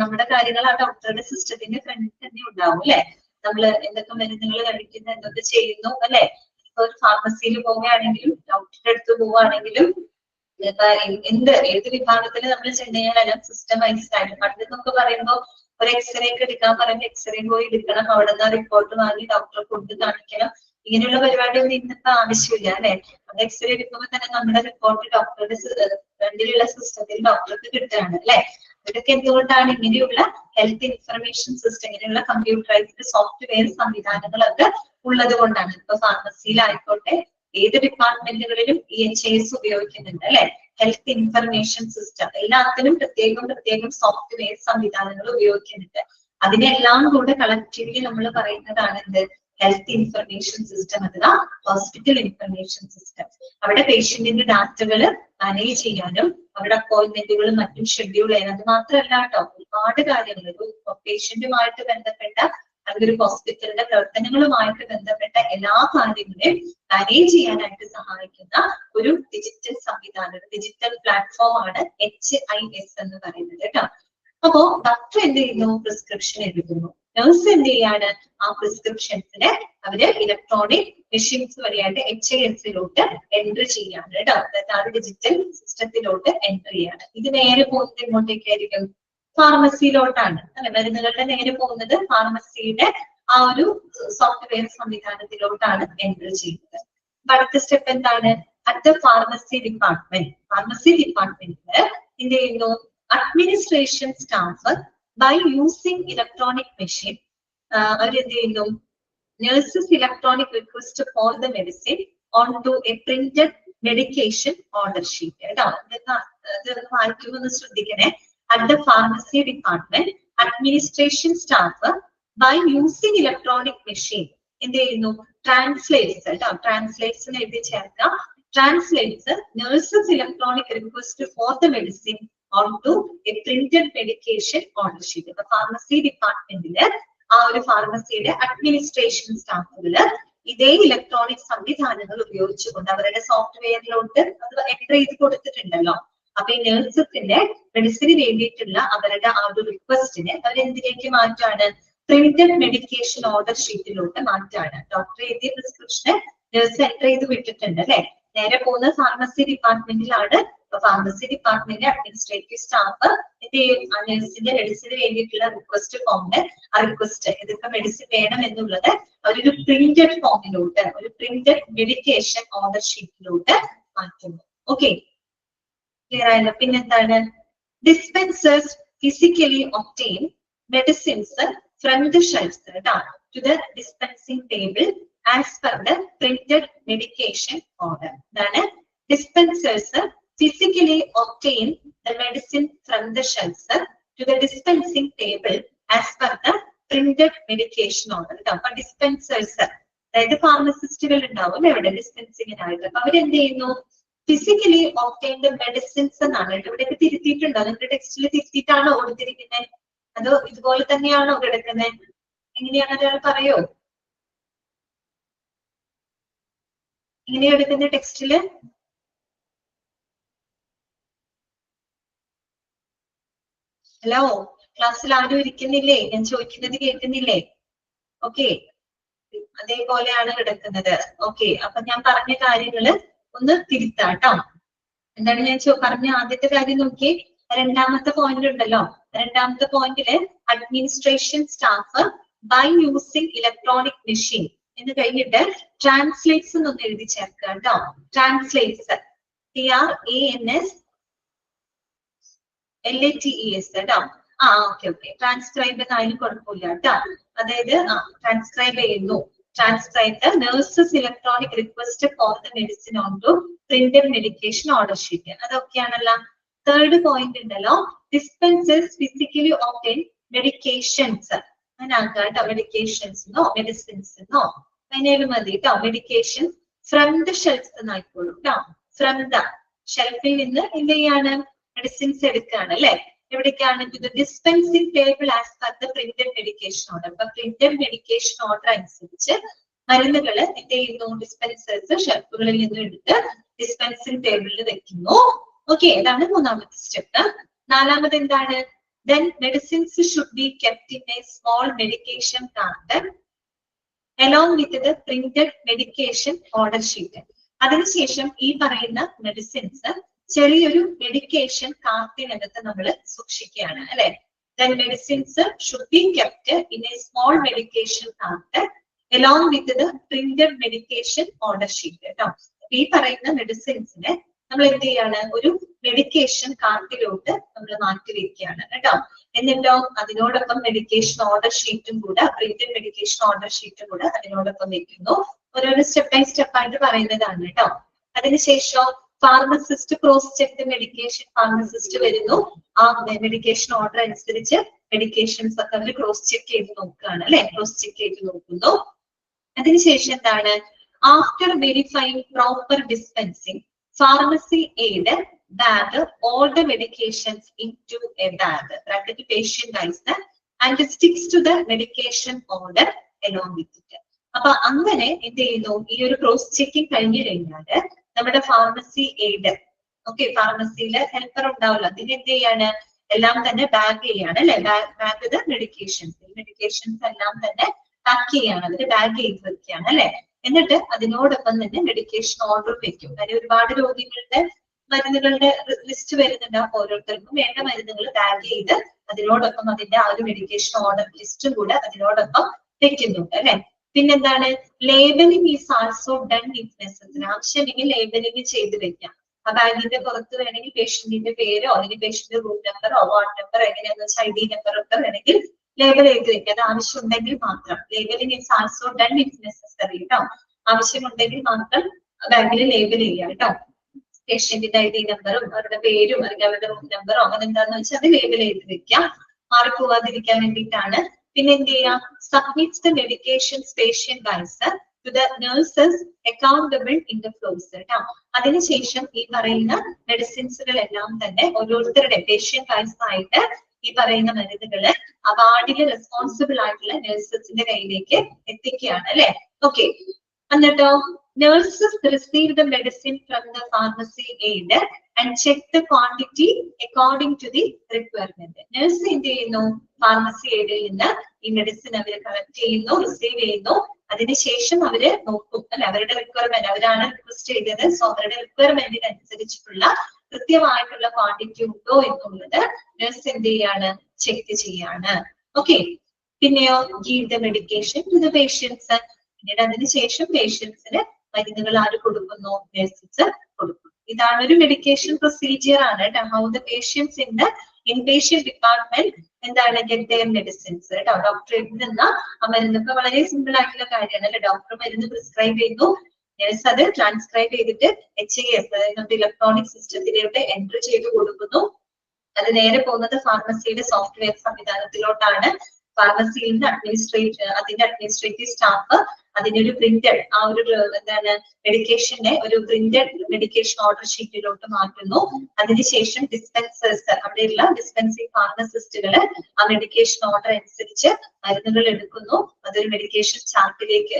നമ്മുടെ കാര്യങ്ങൾ ആ ഡോക്ടറുടെ സിസ്റ്റത്തിന്റെ ഫ്രണ്ടിൽ തന്നെ ഉണ്ടാവും അല്ലെ. നമ്മൾ എന്തൊക്കെ മരുന്നുകൾ കഴിക്കുന്നു, എന്തൊക്കെ ചെയ്യുന്നു അല്ലെ. ഇപ്പൊ ഒരു ഫാർമസിയിൽ പോവുകയാണെങ്കിലും ഡോക്ടറുടെ അടുത്ത് പോവുകയാണെങ്കിലും ഏത് വിഭാഗത്തിൽ നമ്മൾ ചെന്നുകഴിഞ്ഞാലും സിസ്റ്റമൈസ്ഡ് ആയിട്ട്. പണ്ട് നമുക്ക് പറയുമ്പോൾ ഒരു എക്സ്റേ ഒക്കെ എടുക്കാൻ പറയുമ്പോൾ എക്സ്റേ പോയി എടുക്കണം, അവിടെ നിന്ന് റിപ്പോർട്ട് വാങ്ങി ഡോക്ടറെ കൊണ്ട് കാണിക്കണം. ഇങ്ങനെയുള്ള പരിപാടിയൊന്നും ഇന്നിപ്പോ ആവശ്യമില്ല അല്ലെ. അത് എക്സ്റേ എടുക്കുമ്പോൾ തന്നെ നമ്മുടെ റിപ്പോർട്ട് ഡോക്ടറുടെ ഫ്രണ്ടിലുള്ള സിസ്റ്റത്തിൽ ഡോക്ടർക്ക് കിട്ടുകയാണ് അല്ലെ. ഇതൊക്കെ എന്തുകൊണ്ടാണ്? ഇങ്ങനെയുള്ള ഹെൽത്ത് ഇൻഫർമേഷൻ സിസ്റ്റം, ഇങ്ങനെയുള്ള കമ്പ്യൂട്ടറൈസ്ഡ് സോഫ്റ്റ്വെയർ സംവിധാനങ്ങളൊക്കെ ഉള്ളത് കൊണ്ടാണ്. ഇപ്പൊ ഫാർമസിയിലായിക്കോട്ടെ ഏത് ഡിപ്പാർട്ട്മെന്റുകളിലും ഈ HIS ഉപയോഗിക്കുന്നുണ്ട് അല്ലെ. ഹെൽത്ത് ഇൻഫർമേഷൻ സിസ്റ്റം എല്ലാത്തിനും പ്രത്യേകം സോഫ്റ്റ്വെയർ സംവിധാനങ്ങൾ ഉപയോഗിക്കുന്നുണ്ട്. അതിനെല്ലാം കൂടെ കളക്റ്റീവ്ലി നമ്മൾ പറയുന്നതാണ് എന്ത്? ഹെൽത്ത് ഇൻഫർമേഷൻ സിസ്റ്റം അഥവാ ഹോസ്പിറ്റൽ ഇൻഫർമേഷൻ സിസ്റ്റം. അവിടെ പേഷ്യന്റിന്റെ ഡാറ്റകൾ മാനേജ് ചെയ്യാനും അവരുടെ അപ്പോയിന്റ്മെന്റുകളും മറ്റും ഷെഡ്യൂൾ ചെയ്യാനും, അത് മാത്രമല്ല കേട്ടോ, ഒരുപാട് കാര്യങ്ങൾ, ഒരു പേഷ്യന്റുമായിട്ട് ബന്ധപ്പെട്ട അതൊരു ഹോസ്പിറ്റലിന്റെ പ്രവർത്തനങ്ങളുമായിട്ട് ബന്ധപ്പെട്ട എല്ലാ കാര്യങ്ങളെയും മാനേജ് ചെയ്യാനായിട്ട് സഹായിക്കുന്ന ഒരു ഡിജിറ്റൽ സംവിധാനം, ഡിജിറ്റൽ പ്ലാറ്റ്ഫോം ആണ് HIS എന്ന് പറയുന്നത് കേട്ടോ. അപ്പോ ഡോക്ടർ എന്ത് ചെയ്യുന്നു? പ്രിസ്ക്രിപ്ഷൻ എഴുതുന്നു. നഴ്സ് എന്ത് ചെയ്യാണ്? ആ പ്രിസ്ക്രിപ്ഷൻസിനെ അവര് ഇലക്ട്രോണിക് മെഷീൻസ് വഴിയായിട്ട് HIS-ലോട്ട് എൻട്രി ചെയ്യാണ് കേട്ടോ. അതായത് ആ ഡിജിറ്റൽ സിസ്റ്റത്തിലോട്ട് എൻട്രി ചെയ്യാണ്. ഇത് നേരെ പോകുന്നത് എങ്ങോട്ടേക്കായിരിക്കും? ഫാർമസിയിലോട്ടാണ് അല്ലെ. മരുന്നുകളുടെ നേരെ പോകുന്നത് ഫാർമസിയുടെ ആ ഒരു സോഫ്റ്റ്വെയർ സംവിധാനത്തിലോട്ടാണ് എൻട്രി ചെയ്യുന്നത്. അടുത്ത സ്റ്റെപ്പ് എന്താണ്? At pharmacy department. ഫാർമസി ഡിപ്പാർട്ട്മെന്റില് എന്ത് ചെയ്യുന്നു? Administration staff by using electronic machine അവരെന്ത് ചെയ്യുന്നു? Nurses electronic request for the medicine on to a printed medication order sheet കേട്ടോ. ഇത് വായിക്കുമെന്ന് ശ്രദ്ധിക്കണേ. At the pharmacy department, administration staff by using electronic machine എന്ത് ചെയ്യുന്നു? ട്രാൻസ്ലേറ്റ്സ് കേട്ടോ. ട്രാൻസ്ലേറ്റ്സ് എഴുതി ചേർക്കാം. Translates nurses electronic request for the medicine onto a printed medication order sheet. അപ്പൊ ഫാർമസി ഡിപ്പാർട്ട്മെന്റില് ആ ഒരു ഫാർമസിയുടെ അഡ്മിനിസ്ട്രേഷൻ സ്റ്റാഫുകള് ഇതേ ഇലക്ട്രോണിക് സംവിധാനങ്ങൾ ഉപയോഗിച്ചുകൊണ്ട് അവരുടെ സോഫ്റ്റ്വെയറിലോട്ട് അത് എൻട്രി ചെയ്ത് കൊടുത്തിട്ടുണ്ടല്ലോ. അപ്പൊ ഈ നഴ്സസിന്റെ മെഡിസിന് വേണ്ടിയിട്ടുള്ള അവരുടെ ആ ഒരു റിക്വസ്റ്റിനെ അവരെന്തിലേക്ക് മാറ്റാണ്? പ്രിന്റഡ് മെഡിക്കേഷൻ ഓർഡർ ഷീറ്റിലോട്ട് മാറ്റാണ്. ഡോക്ടർ എഴുതിയ പ്രിസ്ക്രിപ്ഷന് നഴ്സ് എൻറ്റർ ചെയ്ത് വിട്ടിട്ടുണ്ട് അല്ലെ. നേരെ പോകുന്ന ഫാർമസി ഡിപ്പാർട്ട്മെന്റിലാണ്. ഫാർമസി ഡിപ്പാർട്ട്മെന്റ് അഡ്മിനിസ്ട്രേറ്റീവ് സ്റ്റാഫ് എന്ത് ചെയ്യും? ആ നഴ്സിന്റെ മെഡിസിന് വേണ്ടിയിട്ടുള്ള റിക്വസ്റ്റ് ഫോമിന് ആ റിക്വസ്റ്റ് ഇതൊക്കെ മെഡിസിൻ വേണം എന്നുള്ളത് അവരൊരു പ്രിന്റഡ് ഫോമിലോട്ട്, ഒരു പ്രിന്റഡ് മെഡിക്കേഷൻ ഓർഡർ ഷീറ്റിലോട്ട് മാറ്റുന്നു. ഓക്കെ, ക്ലിയർ ആയല്ലോ. പിന്നെന്താണ്? Dispensers physically obtain medicines from the shelves to the dispensing table as per the printed medication order. ഇതാണ് dispensers physically obtain the medicine from the shelves to the dispensing table as per the printed medication order. അപ്പൊ ഡിസ്പെൻസേഴ്സ് അതായത് ഫാർമസിസ്റ്റുകൾ ഉണ്ടാവും ഇവിടെ ഡിസ്പെൻസിങ്ങിനായിട്ട്. അപ്പൊ അവരെന്ത് ചെയ്യുന്നു? ഫിസിക്കലി ഒബ്റ്റെയിൻ ദ മെഡിസിൻസ് എന്നാണ് ഇവിടെയൊക്കെ തിരുത്തിയിട്ടുണ്ടോ? നിങ്ങളുടെ ടെക്സ്റ്റിൽ തിരുത്തിയിട്ടാണോ കൊടുത്തിരിക്കുന്നത്? അതോ ഇതുപോലെ തന്നെയാണോ കിടക്കുന്നത്? എങ്ങനെയാണ് ഒരാൾ പറയോ? എങ്ങനെയാ എടുക്കുന്ന ടെക്സ്റ്റില്? ഹലോ, ക്ലാസ്സിൽ ആരും ഇരിക്കുന്നില്ലേ? ഞാൻ ചോദിക്കുന്നത് കേൾക്കുന്നില്ലേ? ഓക്കെ, അതേപോലെയാണ് കിടക്കുന്നത്. ഓക്കെ, അപ്പൊ ഞാൻ പറഞ്ഞ കാര്യങ്ങള് ഒന്ന് തിരുത്താട്ടോ. എന്താണ് ഞാൻ പറഞ്ഞ ആദ്യത്തെ കാര്യം നോക്കി. രണ്ടാമത്തെ പോയിന്റ് ഉണ്ടല്ലോ. രണ്ടാമത്തെ പോയിന്റില് administration staff by using electronic machine എന്ന് കഴിഞ്ഞിട്ട് ട്രാൻസ്ലേറ്റ്സ് എന്നൊന്ന് എഴുതി ചേർക്കുക കേട്ടോ. ട്രാൻസ്ലേറ്റ്സ് TRANSLATES കേട്ടോ. ഓക്കെ. ട്രാൻസ്ക്രൈബ് എന്നാലും കുഴപ്പമില്ല കേട്ടോ. അതായത് ട്രാൻസ്ക്രൈബ് ചെയ്യുന്നു. Transcribe the nurse's electronic request for the medicine onto printed medication order sheet. അതൊക്കെയാണല്ലോ. തേർഡ് പോയിന്റ് ഉണ്ടല്ലോ. Dispensers physically obtain medications. അങ്ങനെയാക്കുക കേട്ടോ. മെഡിക്കേഷൻസിനോ മെഡിസിൻസിനോ അതിനേലും മതി കേട്ടോ. മെഡിക്കേഷൻ ഫ്രം ദ ഷെൽഫ് എന്നായിക്കോളൂ കേട്ടോ. ഫ്രം ദ ഷെൽഫിൽ നിന്ന് എന്ത് ചെയ്യാണ്? മെഡിസിൻസ് എടുക്കുകയാണ് അല്ലെ. എവിടേക്കാണ്? Dispensing table as per the printed medication order. അപ്പൊ പ്രിന്റഡ് മെഡിക്കേഷൻ ഓർഡർ അനുസരിച്ച് മരുന്നുകൾ എന്ത് ചെയ്യുന്നു? ഡിസ്പെൻസേഴ്സ് ഷെൽഫുകളിൽ നിന്ന് എടുത്ത് ഡിസ്പെൻസിംഗ് ടേബിളിൽ വെക്കുന്നു. ഓക്കെ, ഇതാണ് മൂന്നാമത്തെ സ്റ്റെപ്പ്. നാലാമത് എന്താണ്? Then medicines should be kept in a small medication carton along with the printed medication order sheet. അതിനുശേഷം ഈ പറയുന്ന മെഡിസിൻസ് ചെറിയൊരു മെഡിക്കേഷൻ കാർട്ടിനകത്ത് നമ്മൾ സൂക്ഷിക്കുകയാണ് അല്ലെ. Then medicines should be kept in a small medication carton along with the printed medication order sheet. കേട്ടോ. ഈ പറയുന്ന മെഡിസിൻസിനെ നമ്മൾ എന്ത് ചെയ്യാണ്? ഒരു മെഡിക്കേഷൻ കാർട്ടിലോട്ട് നമ്മൾ മാറ്റി വെക്കുകയാണ് കേട്ടോ. എന്നിട്ടോ അതിനോടൊപ്പം മെഡിക്കേഷൻ ഓർഡർ ഷീറ്റും കൂടെ, പ്രിന്റഡ് മെഡിക്കേഷൻ ഓർഡർ ഷീറ്റും കൂടെ അതിനോടൊപ്പം വെക്കുന്നു. ഓരോരോ സ്റ്റെപ്പ് ബൈ സ്റ്റെപ്പ് ആയിട്ട് പറയുന്നതാണ് കേട്ടോ. അതിനുശേഷം pharmacist cross check medication. Pharmacist വരുന്നു, ആ മെഡിക്കേഷൻ ഓർഡർ അനുസരിച്ച് മെഡിക്കേഷൻസ് ഒക്കെ അവർ ക്രോസ് ചെക്ക് ചെയ്ത് നോക്കുകയാണ് അല്ലെ. ക്രോസ് ചെക്ക് ചെയ്ത് നോക്കുന്നു. അതിനുശേഷം എന്താണ്? After verifying proper dispensing, pharmacy aid bag all the medications into a bag. Bracket patient guys, and sticks to the medication order along with it. അപ്പൊ അങ്ങനെ എന്ത് ചെയ്യുന്നു, ഈ ഒരു ക്രോസ് ചെക്കിങ് കഴിഞ്ഞു കഴിഞ്ഞാല് നമ്മുടെ ഫാർമസി എയ്ഡ്, ഓക്കെ, ഫാർമസിയിലെ ഹെൽപ്പർ ഉണ്ടാവില്ല, അതിന് എന്ത് ചെയ്യാണ്, എല്ലാം തന്നെ ബാഗ് ചെയ്യാണ് അല്ലെ, ബാഗ് മെഡിക്കേഷൻസ് എല്ലാം തന്നെ പാക്ക് ചെയ്യാണ്, അതിന് ബാഗ് ചെയ്ത് വെക്കുകയാണ് അല്ലെ. എന്നിട്ട് അതിനോടൊപ്പം തന്നെ മെഡിക്കേഷൻ ഓർഡർ വെക്കും. കാര്യം ഒരുപാട് രോഗികളുടെ മരുന്നുകളുടെ ലിസ്റ്റ് വരുന്നുണ്ട്, അപ്പൊ ഓരോരുത്തർക്കും വേണ്ട മരുന്നുകൾ ബാഗ് ചെയ്ത് അതിനോടൊപ്പം അതിന്റെ ആ ഒരു മെഡിക്കേഷൻ ഓർഡർ ലിസ്റ്റും കൂടെ അതിനോടൊപ്പം വെക്കുന്നുണ്ട് അല്ലെ. പിന്നെന്താണ്, labelling is also done if necessary. ആവശ്യമെങ്കിൽ ലേബലിംഗ് ചെയ്ത് വെക്കാം. ആ ബാഗിന്റെ പുറത്ത് വേണമെങ്കിൽ പേഷ്യന്റിന്റെ പേരോ അല്ലെങ്കിൽ പേഷ്യന്റ് റൂം നമ്പറോ വാർഡ് നമ്പർ എങ്ങനെയാന്ന് വെച്ചാൽ ID നമ്പർ ഒക്കെ വേണമെങ്കിൽ ലേബൽ ചെയ്ത് വെക്കാം. അത് ആവശ്യമുണ്ടെങ്കിൽ മാത്രം. Labelling is also done if necessary കേട്ടോ. ആവശ്യമുണ്ടെങ്കിൽ മാത്രം ബാഗിൽ ലേബൽ ചെയ്യാം കേട്ടോ. പേഷ്യന്റിന്റെ ID നമ്പറും അവരുടെ പേരും അല്ലെങ്കിൽ അവരുടെ റൂം നമ്പറോ അങ്ങനെ എന്താന്ന് വെച്ചാൽ അത് ലേബൽ ചെയ്ത് വെക്കാം, മാറിപ്പോവാതിരിക്കാൻ വേണ്ടിയിട്ടാണ്. പിന്നെ എന്ത് ചെയ്യാം, submits the medications patient wise to the nurses accountable in the flows കേട്ടോ. അതിനുശേഷം ഈ പറയുന്ന മെഡിസിൻസുകളെല്ലാം തന്നെ ഓരോരുത്തരുടെ പേഷ്യന്റ് വൈസ് ആയിട്ട് ഈ പറയുന്ന മരുന്നുകള് ആ വാർഡില് റെസ്പോൺസിബിൾ ആയിട്ടുള്ള നഴ്സസിന്റെ കയ്യിലേക്ക് എത്തിക്കുകയാണ് അല്ലെ. ഓക്കെ, എന്നിട്ടോ nurses receive the medicine from the pharmacy aid and check the quantity according to the requirement. Nurse എന്ത് ചെയ്യുന്നു, ഫാർമസി എയ്ഡിൽ നിന്ന് ഈ മെഡിസിൻ അവർ കളക്ട് ചെയ്യുന്നു, റിസീവ് ചെയ്യുന്നു. അതിനുശേഷം അവര് നോക്കും അല്ലെ, അവരുടെ റിക്വയർമെന്റ്, അവരാണ് റിക്വസ്റ്റ് ചെയ്തത്, സോ അവരുടെ റിക്വയർമെന്റിന് അനുസരിച്ചിട്ടുള്ള കൃത്യമായിട്ടുള്ള ക്വാണ്ടിറ്റി ഉണ്ടോ എന്നുള്ളത് നഴ്സ് എന്ത് ചെയ്യാണ്, ചെക്ക് ചെയ്യാണ്. ഓക്കെ, പിന്നെയോ give the medication to the patients. പിന്നീട് അതിനുശേഷം പേഷ്യൻസിന് മരുന്നുകൾ ആര് കൊടുക്കുന്നു, നഴ്സസ് കൊടുക്കുന്നു. ഇതാണ് ഒരു മെഡിക്കേഷൻ പ്രൊസീജിയർ ആണ് കേട്ടോ. How the patients in the inpatient department എന്താണ് ഗെറ്റ് ദെയർ മെഡിസിൻസ് കേട്ടോ. ഡോക്ടർ നിന്ന് ആ മരുന്നൊക്കെ വളരെ സിമ്പിൾ ആയിട്ടുള്ള കാര്യമാണ് അല്ലെ. ഡോക്ടർ മരുന്ന് പ്രിസ്ക്രൈബ് ചെയ്യുന്നു, നഴ്സ് അത് ട്രാൻസ്ക്രൈബ് ചെയ്തിട്ട് HIS അതായത് ഇലക്ട്രോണിക് സിസ്റ്റത്തിലേക്ക് എൻട്രി ചെയ്ത് കൊടുക്കുന്നു. അത് നേരെ പോകുന്നത് ഫാർമസിയുടെ സോഫ്റ്റ്വെയർ സംവിധാനത്തിലോട്ടാണ്. ഫാർമസിയിൽ നിന്ന് അതിന്റെ അഡ്മിനിസ്ട്രേറ്റീവ് സ്റ്റാഫ് അതിനൊരു പ്രിന്റഡ് ആ ഒരു എന്താണ് മെഡിക്കേഷനെ ഒരു പ്രിന്റഡ് മെഡിക്കേഷൻ ഓർഡർ ഷീറ്റിലോട്ട് മാറ്റുന്നു. അതിനുശേഷം ഡിസ്പെൻസേഴ്സ്, അവിടെയുള്ള ഡിസ്പെൻസിങ് ഫാർമസിസ്റ്റുകള് ആ മെഡിക്കേഷൻ ഓർഡർ അനുസരിച്ച് മരുന്നുകൾ എടുക്കുന്നു. അതൊരു മെഡിക്കേഷൻ ചാർട്ടിലേക്ക്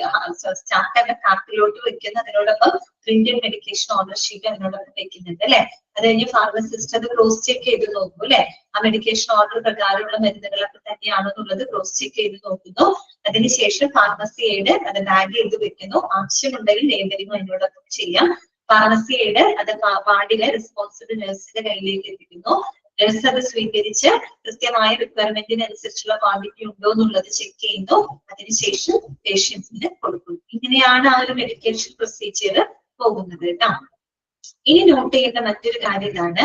ചാർട്ടിന്റെ കാർട്ടിലോട്ട് വെക്കുന്നു. അതിനോടൊപ്പം പ്രിന്റഡ് മെഡിക്കേഷൻ ഓർഡർ ഷീറ്റ് അതിനോടൊപ്പം വെക്കുന്നുണ്ട് അല്ലെ. അത് കഴിഞ്ഞ് ഫാർമസിസ്റ്റ് അത് ക്രോസ് ചെക്ക് ചെയ്ത് നോക്കും അല്ലെ. ആ മെഡിക്കേഷൻ ഓർഡർ പ്രകാരമുള്ള മരുന്നുകളൊക്കെ തന്നെയാണോ എന്നുള്ളത് ക്രോസ് ചെക്ക് ചെയ്ത് നോക്കുന്നു. അതിനുശേഷം ഫാർമസി എയ്ഡ് അത് ബാഗ് ചെയ്ത് വെക്കുന്നു. ആവശ്യമുണ്ടെങ്കിൽ ലേബലിംഗ് അതിനോടൊപ്പം ചെയ്യാം. ഫാർമസി എയ്ഡ് അത് വാർഡിലെ റെസ്പോൺസിബിൾ നഴ്സിന്റെ കയ്യിലേക്ക് എത്തിക്കുന്നു. നഴ്സ് അത് സ്വീകരിച്ച് കൃത്യമായ റിക്വയർമെന്റിന് അനുസരിച്ചുള്ള ക്വാണ്ടിറ്റി ഉണ്ടോ എന്നുള്ളത് ചെക്ക് ചെയ്യുന്നു. അതിനുശേഷം പേഷ്യൻസിന് കൊടുക്കുന്നു. ഇങ്ങനെയാണ് ആ ഒരു മെഡിക്കേഷൻ പ്രൊസീജിയർ പോകുന്നത് കേട്ടോ. ഇനി നോട്ട് ചെയ്യേണ്ട മറ്റൊരു കാര്യം ഇതാണ്,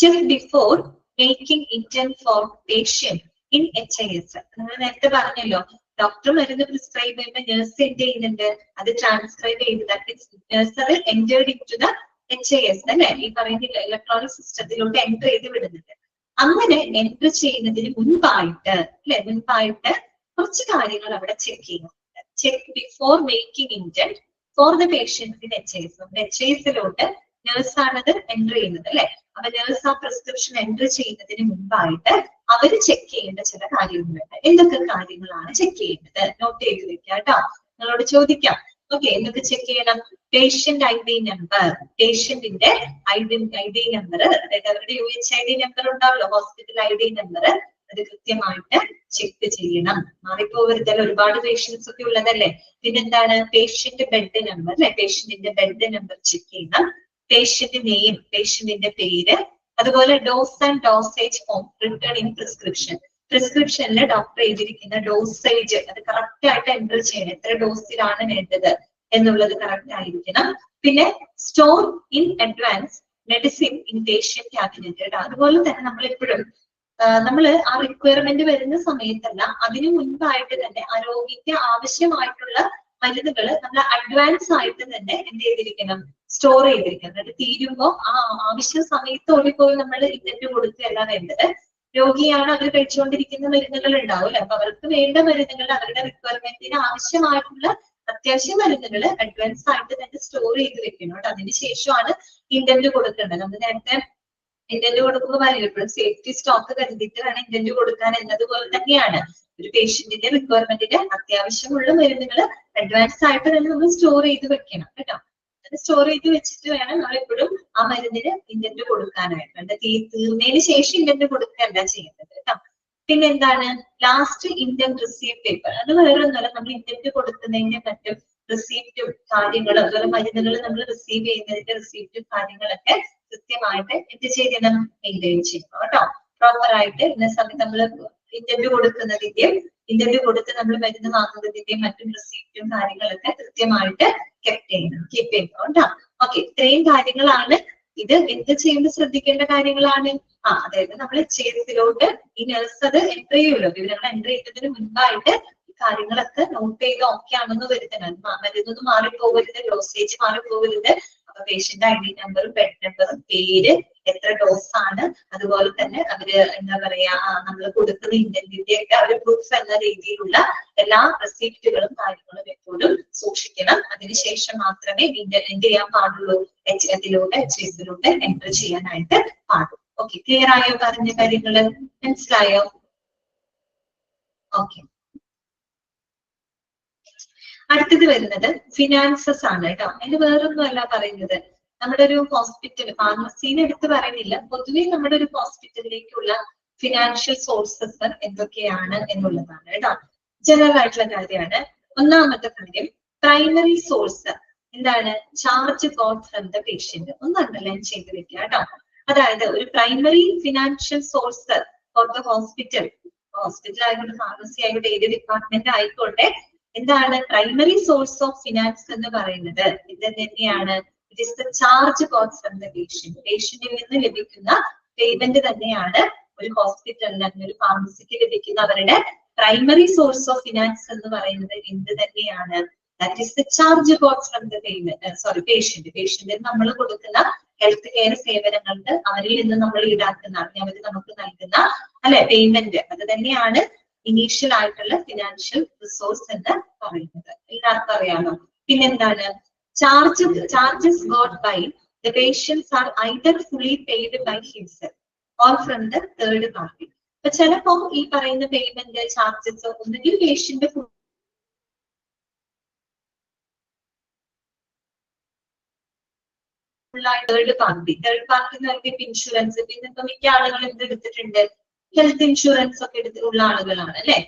check before making intent for patient in HIS. നമ്മൾ നേരത്തെ പറഞ്ഞല്ലോ, ഡോക്ടർ മരുന്ന് പ്രിസ്ക്രൈബ് ചെയ്യുമ്പോൾ നഴ്സ് എന്ത് ചെയ്യുന്നുണ്ട്, അത് ട്രാൻസ്ക്രൈബ് ചെയ്ത് നഴ്സ് അത് entered in to the HIS അല്ലെ, ഈ പറയുന്ന ഇലക്ട്രോണിക് സിസ്റ്റത്തിലോട്ട് എൻറ്റർ ചെയ്ത് വിടുന്നുണ്ട്. അങ്ങനെ എൻറ്റർ ചെയ്യുന്നതിന് മുൻപായിട്ട് കുറച്ച് കാര്യങ്ങൾ അവിടെ ചെക്ക് ചെയ്യുന്നുണ്ട്. Check before making intent for the patients in HIS. HISലോട്ട് നഴ്സാണത് എൻറ്റർ ചെയ്യുന്നത് അല്ലെ. അപ്പൊ നഴ്സ് ആ പ്രിസ്ക്രിപ്ഷൻ എൻറ്റർ ചെയ്യുന്നതിന് മുമ്പായിട്ട് അവര് ചെക്ക് ചെയ്യേണ്ട ചില കാര്യങ്ങളുണ്ട്. എന്തൊക്കെ കാര്യങ്ങളാണ് ചെക്ക് ചെയ്യേണ്ടത്, നോട്ട് ചെയ്ത് വെക്കാം കേട്ടോ. നിങ്ങളോട് ചോദിക്കാം. ഓക്കെ, എന്തൊക്കെ ചെക്ക് ചെയ്യണം? പേഷ്യന്റ് ID നമ്പർ, പേഷ്യന്റിന്റെ ID നമ്പർ, അതായത് അവരുടെ UHID നമ്പർ ഉണ്ടാവല്ലോ, ഹോസ്പിറ്റൽ ID നമ്പർ, അത് കൃത്യമായിട്ട് ചെക്ക് ചെയ്യണം. മാറിപ്പോവരുതല്ലോ, ഒരുപാട് പേഷ്യൻസ് ഒക്കെ ഉള്ളതല്ലേ. പിന്നെന്താണ്, പേഷ്യന്റ് ബെഡ് നമ്പർ അല്ലെ, പേഷ്യന്റിന്റെ ബെഡ് നമ്പർ ചെക്ക് ചെയ്യണം. പേഷ്യന്റ് നെയിം, പേഷ്യന്റിന്റെ പേര്, അതുപോലെ dose and dosage form written in prescription. പ്രിസ്ക്രിപ്ഷനിൽ ഡോക്ടർ എഴുതിയിരിക്കുന്ന ഡോസേജ് അത് കറക്റ്റ് ആയിട്ട് എൻറ്റർ ചെയ്യണം. എത്ര ഡോസിലാണ് വേണ്ടത് എന്നുള്ളത് കറക്റ്റ് ആയിരിക്കണം. പിന്നെ store in advance medicine in patient cabinet. അതുപോലെ തന്നെ നമ്മളെപ്പോഴും ആ റിക്വയർമെന്റ് വരുന്ന സമയത്തല്ല, അതിനു മുൻപായിട്ട് തന്നെ ആ രോഗിക്ക് ആവശ്യമായിട്ടുള്ള മരുന്നുകൾ നമ്മൾ അഡ്വാൻസ് ആയിട്ട് തന്നെ എന്ത് ചെയ്തിരിക്കണം, സ്റ്റോർ ചെയ്തിരിക്കണം. അത് തീരുമ്പോ ആ ആവശ്യ സമയത്ത് ഓടിപ്പോയി നമ്മൾ ഇന്നറ്റ് കൊടുക്കുകയല്ല വേണ്ടത്. രോഗിയാണ് അവർ കഴിച്ചുകൊണ്ടിരിക്കുന്ന മരുന്നുകൾ ഉണ്ടാവില്ല, അപ്പൊ അവർക്ക് വേണ്ട മരുന്നുകൾ അവരുടെ റിക്വയർമെന്റിന് ആവശ്യമായിട്ടുള്ള അത്യാവശ്യ മരുന്നുകൾ അഡ്വാൻസ് ആയിട്ട് തന്നെ സ്റ്റോർ ചെയ്ത് വെക്കണം കേട്ടോ. അതിനുശേഷമാണ് ഇന്റന്റ് കൊടുക്കേണ്ടത്. നമ്മൾ നേരത്തെ ഇന്റന്റ് കൊടുക്കുമ്പോൾ പറയും എപ്പോഴും സേഫ്റ്റി സ്റ്റോക്ക് കരുതിയിട്ട് വേണം ഇന്റന്റ് കൊടുക്കാൻ എന്നതുപോലെ തന്നെയാണ് ഒരു പേഷ്യന്റിന്റെ റിക്വയർമെന്റിന്റെ അത്യാവശ്യമുള്ള മരുന്നുകൾ അഡ്വാൻസ് ആയിട്ട് തന്നെ നമ്മൾ സ്റ്റോർ ചെയ്ത് വെക്കണം കേട്ടോ. സ്റ്റോർ ചെയ്ത് വെച്ചിട്ട് വേണം നമ്മൾ എപ്പോഴും ആ മരുന്നിന് ഇന്റന്റ് കൊടുക്കാനായിട്ട്. തീർന്നതിന് ശേഷം ഇന്റന്റ് കൊടുക്കല്ല ചെയ്യുന്നത് കേട്ടോ. പിന്നെ എന്താണ് ലാസ്റ്റ് ഇന്റന്റ് റിസീപ്റ്റ് പേപ്പർ. അത് വേറെ ഒന്നുമല്ല, നമ്മൾ ഇന്റന്റ് കൊടുക്കുന്നതിന്റെ മറ്റും റിസീപ്റ്റും കാര്യങ്ങളും അതുപോലെ മരുന്നുകൾ നമ്മൾ റിസീവ് ചെയ്യുന്നതിന്റെ റിസീപ്റ്റും കാര്യങ്ങളൊക്കെ കൃത്യമായിട്ട് എന്ത് ചെയ്യണം, മെയിൻറ്റെയിൻ ചെയ്യണം കേട്ടോ. പ്രോപ്പർ ആയിട്ട് ഇന്ന സമയത്ത് നമ്മൾ ഇന്റന്റ് കൊടുക്കുന്നതിന്റെയും ഇന്റന്റ് കൊടുത്ത് നമ്മൾ മരുന്ന് വാങ്ങുന്നതിന്റെയും മറ്റും റിസീപ്റ്റും കാര്യങ്ങളൊക്കെ കൃത്യമായിട്ട് കീപ്പ് ചെയ്യണം കേട്ടോ. ഓക്കെ, ഇത്രയും കാര്യങ്ങളാണ്. ഇത് എന്ത് ചെയ്യുമ്പോൾ ശ്രദ്ധിക്കേണ്ട കാര്യങ്ങളാണ്. അതായത് നമ്മൾ ചെയ്തതിലോട്ട് ഈ നഴ്സ് അത് എൻട്രി ചെയ്യുമല്ലോ, വിവരങ്ങൾ എൻട്രി ചെയ്യുന്നതിന് മുൻപായിട്ട് ഈ കാര്യങ്ങളൊക്കെ നോട്ട് ചെയ്ത് ഓക്കെ ആണെന്ന് വരുത്തണം. മരുന്നൊന്നും മാറിപ്പോകരുത്, ഡോസേജ് മാറിപ്പോകരുത്. അപ്പൊ പേഷ്യന്റ് ID നമ്പറും ബെഡ് നമ്പറും പേര്, എത്ര ഡോസ് ആണ്, അതുപോലെ തന്നെ അവര് എന്താ പറയാ നമ്മൾ കൊടുക്കുന്ന ഇന്റന്റിന്റെ ഒക്കെ ഒരു പ്രൂഫ് എന്ന രീതിയിലുള്ള എല്ലാ റെസിപ്റ്റുകളും കാര്യങ്ങളും എപ്പോഴും സൂക്ഷിക്കണം. അതിനുശേഷം മാത്രമേ എന്ത് ചെയ്യാൻ പാടുള്ളൂ, HSലോട്ട് എൻറ്റർ ചെയ്യാനായിട്ട് പാടുള്ളൂ. ഓക്കെ, ക്ലിയർ ആയോ? പറഞ്ഞ കാര്യങ്ങള് മനസ്സിലായോ? ഓക്കെ, അടുത്തത് വരുന്നത് ഫിനാൻസസ് ആണ് കേട്ടോ. അതിന് വേറൊന്നും അല്ല പറയുന്നത്, നമ്മുടെ ഒരു ഹോസ്പിറ്റൽ, ഫാർമസീനെ എടുത്ത് പറയുന്നില്ല, പൊതുവെ നമ്മുടെ ഒരു ഹോസ്പിറ്റലിലേക്കുള്ള ഫിനാൻഷ്യൽ സോഴ്സസ് എന്തൊക്കെയാണ് എന്നുള്ളതാണ് കേട്ടോ. ജനറൽ ആയിട്ടുള്ള കാര്യമാണ്. ഒന്നാമത്തെ കാര്യം, പ്രൈമറി സോഴ്സ് എന്താണ്? Charge got from the patient. ഒന്ന് അണ്ടർലൈൻ ചെയ്ത് വെക്കുക കേട്ടോ. അതായത് ഒരു primary financial source for the hospital ആയിക്കോട്ടെ, ഫാർമസി ആയിക്കോട്ടെ, ഏത് ഡിപ്പാർട്ട്മെന്റ് ആയിക്കോട്ടെ, എന്താണ് പ്രൈമറി സോഴ്സ് ഓഫ് ഫിനാൻസ് എന്ന് പറയുന്നത്? ഇത് തന്നെയാണ്, it is the charge got from the patient. പേഷ്യന്റിൽ നിന്ന് ലഭിക്കുന്ന പേയ്മെന്റ് തന്നെയാണ് ഒരു ഹോസ്പിറ്റലിന് അല്ലെങ്കിൽ ഒരു ഫാർമസിക്ക് ലഭിക്കുന്ന അവരുടെ പ്രൈമറി സോഴ്സ് ഓഫ് ഫിനാൻസ് എന്ന് പറയുന്നത് എന്ത് തന്നെയാണ്? That is the charge got from the patient. നമ്മൾ കൊടുക്കുന്ന ഹെൽത്ത് കെയർ സേവനങ്ങൾക്ക് അവരിൽ നിന്ന് നമ്മൾ ഈടാക്കുന്ന, അവര് നമുക്ക് നൽകുന്ന പേയ്മെന്റ്, അത് തന്നെയാണ് ഇനീഷ്യൽ ആയിട്ടുള്ള ഫിനാൻഷ്യൽ റിസോഴ്സ് എന്ന് പറയുന്നത്. എല്ലാവർക്കും അറിയാമോ? പിന്നെന്താണ്? Charges got by the patients are either fully paid by himself or from the third party. അപ്പൊ ചിലപ്പോ ഈ പറയുന്ന പേയ്മെന്റ് ചാർജസ് ഒന്നുകിൽ പേഷ്യന്റ് തേർഡ് പാർട്ടി എന്ന് പറയുമ്പോൾ ഇൻഷുറൻസ്, പിന്നെ ഇപ്പൊ മിക്ക ആളുകൾ എന്ത് എടുത്തിട്ടുണ്ട്, ഹെൽത്ത് ഇൻഷുറൻസ് ഒക്കെ എടുത്തിട്ടുള്ള ആളുകളാണ് അല്ലെ.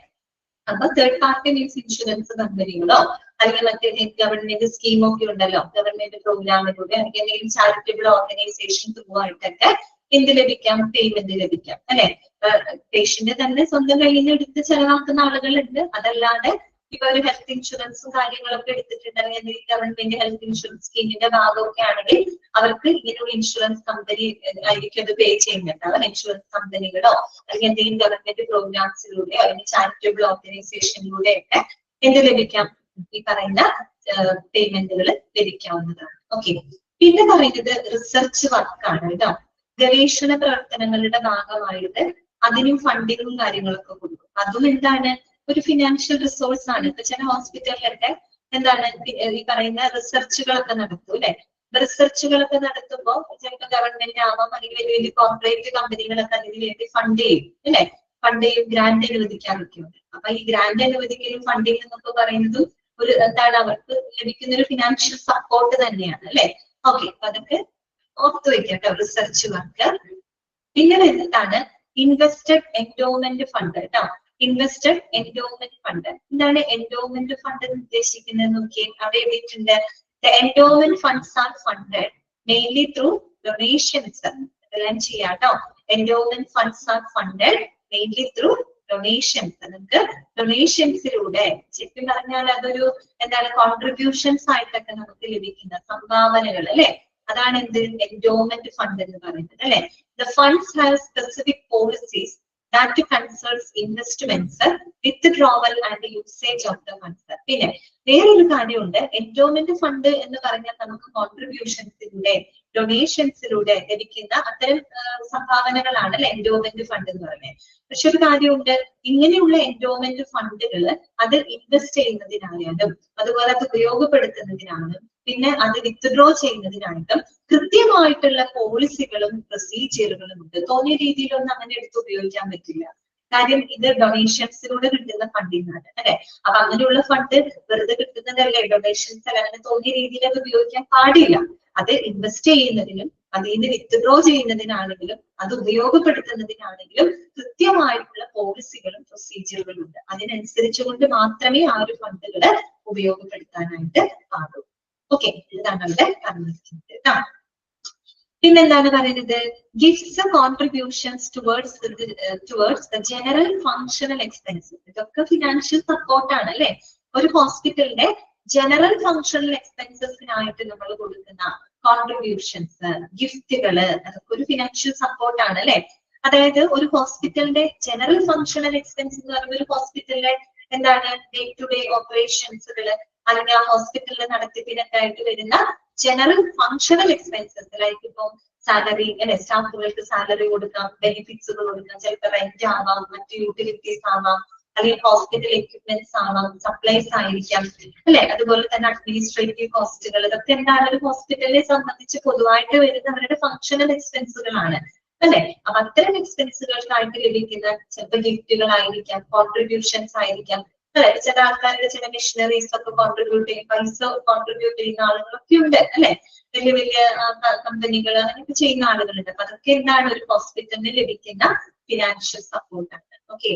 അപ്പൊ തേർഡ് പാർട്ടി മീൻസ് ഇൻഷുറൻസ് കമ്പനികളോ അല്ലെങ്കിൽ മറ്റേ ഗവൺമെന്റ് സ്കീമൊക്കെ ഉണ്ടല്ലോ, ഗവൺമെന്റ് പ്രോഗ്രാമിലൂടെ അല്ലെങ്കിൽ എന്തെങ്കിലും ചാരിറ്റബിൾ ഓർഗനൈസേഷൻ ത്രൂ ആയിട്ടൊക്കെ എന്ത് ലഭിക്കാം? പേയ്മെന്റ് ലഭിക്കാം അല്ലെ. പേഷ്യന്റ് തന്നെ സ്വന്തം കയ്യിൽ നിന്ന് എടുത്ത് ചെലവാക്കുന്ന ആളുകളുണ്ട്. അതല്ലാതെ ഇപ്പൊ ഒരു ഹെൽത്ത് ഇൻഷുറൻസും കാര്യങ്ങളൊക്കെ എടുത്തിട്ടുണ്ടെങ്കിൽ ഗവൺമെന്റ് ഹെൽത്ത് ഇൻഷുറൻസ് സ്കീമിന്റെ ഭാഗമൊക്കെ ആണെങ്കിൽ അവർക്ക് ഇങ്ങനെയുള്ള ഇൻഷുറൻസ് കമ്പനി ആയിരിക്കും അത് പേ ചെയ്യുന്നുണ്ടാവും. ഇൻഷുറൻസ് കമ്പനികളോ അല്ലെങ്കിൽ എന്തെങ്കിലും ഗവൺമെന്റ് പ്രോഗ്രാംസിലൂടെ അല്ലെങ്കിൽ ചാരിറ്റബിൾ ഓർഗനൈസേഷനിലൂടെ ഒക്കെ എന്ത് ലഭിക്കാം? ഈ പറയുന്ന പേയ്മെന്റുകൾ ലഭിക്കാവുന്നതാണ്. ഓക്കെ, പിന്നെ പറയുന്നത് റിസർച്ച് വർക്കാണ് കേട്ടോ. ഗവേഷണ പ്രവർത്തനങ്ങളുടെ ഭാഗമായിട്ട് അതിനും ഫണ്ടിങ്ങും കാര്യങ്ങളൊക്കെ കൊടുക്കും. അതും എന്താണ്? ഒരു ഫിനാൻഷ്യൽ റിസോഴ്സ് ആണ്. ഇപ്പൊ ചില ഹോസ്പിറ്റലിലൊക്കെ എന്താണ് ഈ പറയുന്ന റിസർച്ചുകളൊക്കെ നടത്തും അല്ലെ. റിസർച്ചുകളൊക്കെ നടത്തുമ്പോൾ ചിലപ്പോൾ ഗവൺമെന്റ് ആവാം അല്ലെങ്കിൽ വലിയ വലിയ കോർപ്പറേറ്റ് കമ്പനികളൊക്കെ അതിന് വേണ്ടി ഫണ്ട് ചെയ്യും അല്ലെ. ഫണ്ട് ചെയ്യും, ഗ്രാന്റ് അനുവദിക്കാറൊക്കെ ഉണ്ട്. അപ്പൊ ഈ ഗ്രാന്റ് അനുവദിക്കലും ഫണ്ടിങ് എന്നൊക്കെ പറയുന്നതും ഒരു എന്താണ് അവർക്ക് ലഭിക്കുന്ന ഒരു ഫിനാൻഷ്യൽ സപ്പോർട്ട് തന്നെയാണ് അല്ലെ. ഓക്കെ, അപ്പൊ അതൊക്കെ ഓർത്തു വെക്കട്ടോ, റിസർച്ച് വർക്ക്. പിന്നെ എന്താണ്? ഇൻവെസ്റ്റഡ് എൻഡോമെന്റ് ഫണ്ട് കേട്ടോ. Invested endowment fund. എന്താണ് എൻഡോമെന്റ് ഫണ്ട് എന്ന് ഉദ്ദേശിക്കുന്നത് നോക്കിയേ, അവിടെ എഴുതിയിട്ടുണ്ട്. The endowment funds are funded mainly through donations. എല്ലാം ചെയ്യാട്ടോ. Endowment funds are funded mainly through donations. നമുക്ക് ഡൊണേഷൻസിലൂടെ ശരിക്കും പറഞ്ഞാൽ അതൊരു എന്താണ് കോൺട്രിബ്യൂഷൻസ് ആയിട്ടൊക്കെ നമുക്ക് ലഭിക്കുന്ന സംഭാവനകൾ അല്ലെ. അതാണ് എന്ത് എൻഡോമെന്റ് ഫണ്ട് എന്ന് പറയുന്നത് അല്ലെ. The funds have specific policies that concerns investments, withdrawal and usage of the funds. പിന്നെ വേറൊരു കാര്യമുണ്ട്, എൻഡോമെന്റ് ഫണ്ട് എന്ന് പറഞ്ഞാൽ നമുക്ക് കോൺട്രിബ്യൂഷൻസിലൂടെ ഡൊണേഷൻസിലൂടെ ലഭിക്കുന്ന അത്തരം സംഭാവനകളാണ് അല്ലെ എൻഡോമെന്റ് ഫണ്ട് എന്ന് പറയുന്നത്. പക്ഷെ ഒരു കാര്യമുണ്ട്, ഇങ്ങനെയുള്ള എൻഡോമെന്റ് ഫണ്ടുകൾ അത് ഇൻവെസ്റ്റ് ചെയ്യുന്നതിനായാലും അതുപോലെ അത് ഉപയോഗപ്പെടുത്തുന്നതിനാണ് പിന്നെ അത് വിത്ത്ഡ്രോ ചെയ്യുന്നതിനായിട്ടും കൃത്യമായിട്ടുള്ള പോളിസികളും പ്രൊസീജിയറുകളും ഉണ്ട്. തോന്നിയ രീതിയിലൊന്നും അങ്ങനെ എടുത്ത് ഉപയോഗിക്കാൻ പറ്റില്ല. കാര്യം ഇത് ഡൊണേഷൻസിലൂടെ കിട്ടുന്ന ഫണ്ടിനാണ് അല്ലെ. അപ്പൊ അങ്ങനെയുള്ള ഫണ്ട് വെറുതെ കിട്ടുന്നതല്ലേ, ഡൊണേഷൻസ് അല്ല, അങ്ങനെ തോന്നിയ രീതിയിൽ അത് ഉപയോഗിക്കാൻ പാടില്ല. അത് ഇൻവെസ്റ്റ് ചെയ്യുന്നതിനും അതിൽ നിന്ന് വിത്ത്ഡ്രോ ചെയ്യുന്നതിനാണെങ്കിലും അത് ഉപയോഗപ്പെടുത്തുന്നതിനാണെങ്കിലും കൃത്യമായിട്ടുള്ള പോളിസികളും പ്രൊസീജിയറുകളും ഉണ്ട്. അതിനനുസരിച്ചുകൊണ്ട് മാത്രമേ ആ ഒരു ഫണ്ടുകള് ഉപയോഗപ്പെടുത്താനായിട്ട് പാടുള്ളൂ. ഓക്കെ, ഇതാണ് അവിടെ പറഞ്ഞിരിക്കുന്നത് കേട്ടോ. പിന്നെന്താണ് പറയുന്നത്, gifts contributions towards the general functional expenses. ഇതൊക്കെ ഫിനാൻഷ്യൽ സപ്പോർട്ടാണ് അല്ലെ. ഒരു ഹോസ്പിറ്റലിന്റെ ജനറൽ ഫങ്ഷണൽ എക്സ്പെൻസസിനായിട്ട് നമ്മൾ കൊടുക്കുന്ന കോൺട്രിബ്യൂഷൻസ്, ഗിഫ്റ്റുകള്, അതൊക്കെ ഒരു ഫിനാൻഷ്യൽ സപ്പോർട്ടാണ് അല്ലെ. അതായത് ഒരു ഹോസ്പിറ്റലിന്റെ ജനറൽ ഫങ്ഷണൽ എക്സ്പെൻസ് എന്ന് പറയുമ്പോൾ ഒരു ഹോസ്പിറ്റലിലെ എന്താണ് ഡേ ടു ഡേ ഓപ്പറേഷൻസുകള് അല്ലെങ്കിൽ ആ ഹോസ്പിറ്റലിൽ നടത്തിപ്പിനൊക്കെ ആയിട്ട് വരുന്ന ജനറൽ ഫങ്ഷണൽ എക്സ്പെൻസസ്, ലൈക്ക് ഇപ്പം സാലറി അല്ലെ, സ്റ്റാഫുകൾക്ക് സാലറി കൊടുക്കാം, ബെനിഫിറ്റ്സുകൾ കൊടുക്കാം, ചിലപ്പോൾ റെന്റ് ആവാം, മറ്റു യൂട്ടിലിറ്റീസ് ആവാം, അല്ലെങ്കിൽ ഹോസ്പിറ്റൽ എക്യുപ്മെന്റ്സ് ആവാം, സപ്ലൈസ് ആയിരിക്കാം അല്ലെ. അതുപോലെ തന്നെ അഡ്മിനിസ്ട്രേറ്റീവ് കോസ്റ്റുകൾ, ഇതൊക്കെ എന്താണ് ഒരു ഹോസ്പിറ്റലിനെ സംബന്ധിച്ച് പൊതുവായിട്ട് വരുന്ന അവരുടെ ഫങ്ഷണൽ എക്സ്പെൻസുകളാണ് അല്ലെ. അപ്പൊ അത്തരം എക്സ്പെൻസുകൾക്കായിട്ട് ലഭിക്കുന്ന ചിലപ്പോൾ ഗിഫ്റ്റുകളായിരിക്കാം, കോൺട്രിബ്യൂഷൻസ് ആയിരിക്കാം അല്ലെ. ചില ആൾക്കാരുടെ ചില മിഷനറീസ് ഒക്കെ കോൺട്രിബ്യൂട്ട് ചെയ്യും, പൈസ കോൺട്രിബ്യൂട്ട് ചെയ്യുന്ന ആളുകളൊക്കെ ഉണ്ട് അല്ലെ. വലിയ വലിയ കമ്പനികൾ അങ്ങനെയൊക്കെ ചെയ്യുന്ന ആളുകളുണ്ട്. അപ്പൊ അതൊക്കെ എന്താണ് ഒരു ഹോസ്പിറ്റലിന് ലഭിക്കുന്ന ഫിനാൻഷ്യൽ സപ്പോർട്ടാണ്. ഓക്കെ,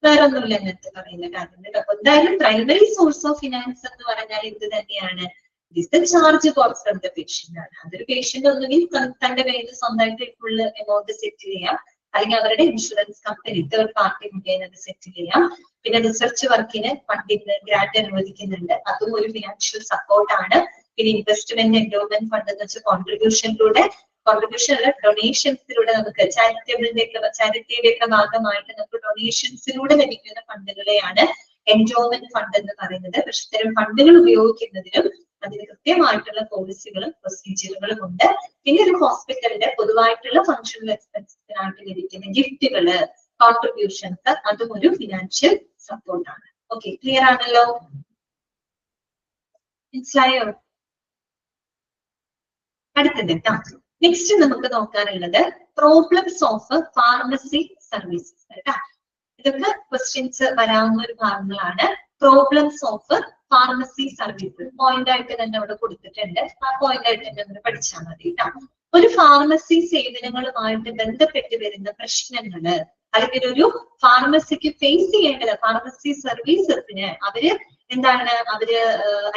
വേറെ ഒന്നുമില്ല എന്നത്തെ പറയുന്ന കാര്യങ്ങൾ. അപ്പൊ എന്തായാലും പ്രൈമറി സോഴ്സ് ഓഫ് ഫിനാൻസ് എന്ന് പറഞ്ഞാൽ ഇത് തന്നെയാണ്, charge cost from the patient ആണ്. അതൊരു പേഷ്യന്റ് ഒന്നുകിൽ തന്റെ പേരിൽ സ്വന്തമായിട്ട് ഫുൾ എമൗണ്ട് സെറ്റിൽ ചെയ്യാം, അല്ലെങ്കിൽ അവരുടെ ഇൻഷുറൻസ് കമ്പനി തേർഡ് പാർട്ടി മുഖേന അത് സെറ്റിൽ ചെയ്യാം. പിന്നെ റിസർച്ച് വർക്കിന് ഫണ്ടിന് ഗ്രാന്റ് അനുവദിക്കുന്നുണ്ട്, അതും ഒരു ഫിനാൻഷ്യൽ സപ്പോർട്ടാണ്. പിന്നെ ഇൻവെസ്റ്റ്മെന്റ് എൻഡോമെന്റ് ഫണ്ട് എന്ന് വെച്ചാൽ കോൺട്രിബ്യൂഷനിലൂടെ, ഡൊണേഷൻസിലൂടെ നമുക്ക് ചാരിറ്റിയുടെ ഒക്കെ ഭാഗമായിട്ട് നമുക്ക് ഡൊണേഷൻസിലൂടെ ലഭിക്കുന്ന ഫണ്ടുകളെയാണ് എൻഡോമെന്റ് ഫണ്ട് എന്ന് പറയുന്നത്. പക്ഷെ ഇത്തരം ഫണ്ടുകൾ ഉപയോഗിക്കുന്നതിനും അതിന് കൃത്യമായിട്ടുള്ള പോളിസികളും പ്രൊസീജിയറുകളും ഉണ്ട്. പിന്നെ ഒരു ഹോസ്പിറ്റലിന്റെ പൊതുവായിട്ടുള്ള ഫങ്ഷണൽ എക്സ്പെൻസിനായിട്ട് ലഭിക്കുന്ന ഗിഫ്റ്റുകള്, കോൺട്രിബ്യൂഷൻസ്, അതും ഒരു ഫിനാൻഷ്യൽ സപ്പോർട്ടാണ്. ഓക്കെ, ക്ലിയർ ആണല്ലോ, മനസ്സിലായോ? അടുത്തത് നെക്സ്റ്റ് നമുക്ക് നോക്കാനുള്ളത് പ്രോബ്ലംസ് ഓഫ് ഫാർമസി സർവീസസ് കേട്ടാ. ഇതൊക്കെ ക്വസ്റ്റ്യൻസ് വരാവുന്ന ഒരു ഭാഗങ്ങളാണ്. Problems of pharmacy services point ആയിട്ട് തന്നെ അവിടെ കൊടുത്തിട്ടുണ്ട്. ആ പോയിന്റ് ആയിട്ട് തന്നെ നമ്മൾ പഠിച്ചാൽ മതി കേട്ടോ. ഒരു ഫാർമസി സേവനങ്ങളുമായിട്ട് ബന്ധപ്പെട്ട് വരുന്ന പ്രശ്നങ്ങള് അല്ലെങ്കിൽ ഒരു ഫാർമസിക്ക് ഫേസ് ചെയ്യേണ്ടത്, ഫാർമസി സർവീസസിന് അവര്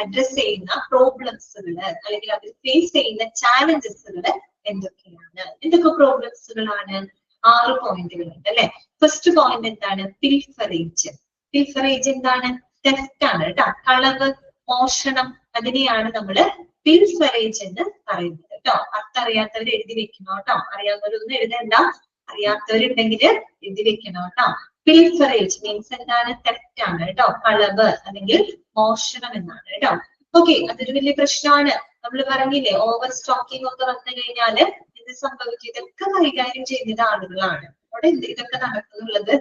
അഡ്രസ് ചെയ്യുന്ന പ്രോബ്ലംസുകള് അല്ലെങ്കിൽ അവർ ഫേസ് ചെയ്യുന്ന ചാലഞ്ചസുകള് എന്തൊക്കെയാണ്? എന്തൊക്കെ പ്രോബ്ലംസുകളാണ്? 6 പോയിന്റുകളുണ്ട് അല്ലെ. ഫസ്റ്റ് പോയിന്റ് എന്താണ്? പിൽഫറേജ്. പിൽഫറേജ് എന്താണ്? തെഫ്റ്റ് ആണ് കേട്ടോ, കളവ്, മോഷണം, അതിനെയാണ് നമ്മള് പിൽഫറേജ് എന്ന് പറയുന്നത് കേട്ടോ. അർത്ഥറിയാത്തവർ എഴുതി വെക്കണോ കേട്ടോ, അറിയാവുന്നവരൊന്നും എഴുതണ്ട, അറിയാത്തവരുണ്ടെങ്കിൽ എഴുതി വെക്കണോ കേട്ടോ. പിൽഫറേജ് മീൻസ് എന്താണ്? തെഫ്റ്റ് ആണ് കേട്ടോ, കളവ് അല്ലെങ്കിൽ മോഷണം എന്നാണ് കേട്ടോ. ഓക്കെ, അതൊരു വലിയ പ്രശ്നമാണ്. നമ്മൾ പറഞ്ഞില്ലേ, ഓവർ സ്റ്റോക്കിംഗ് ഒക്കെ വന്നു കഴിഞ്ഞാല് ഇത് സംഭവിക്കും. ഇതൊക്കെ കൈകാര്യം ചെയ്യുന്ന ആളുകളാണ് അവിടെ ഇതൊക്കെ നടക്കുന്നുള്ളത്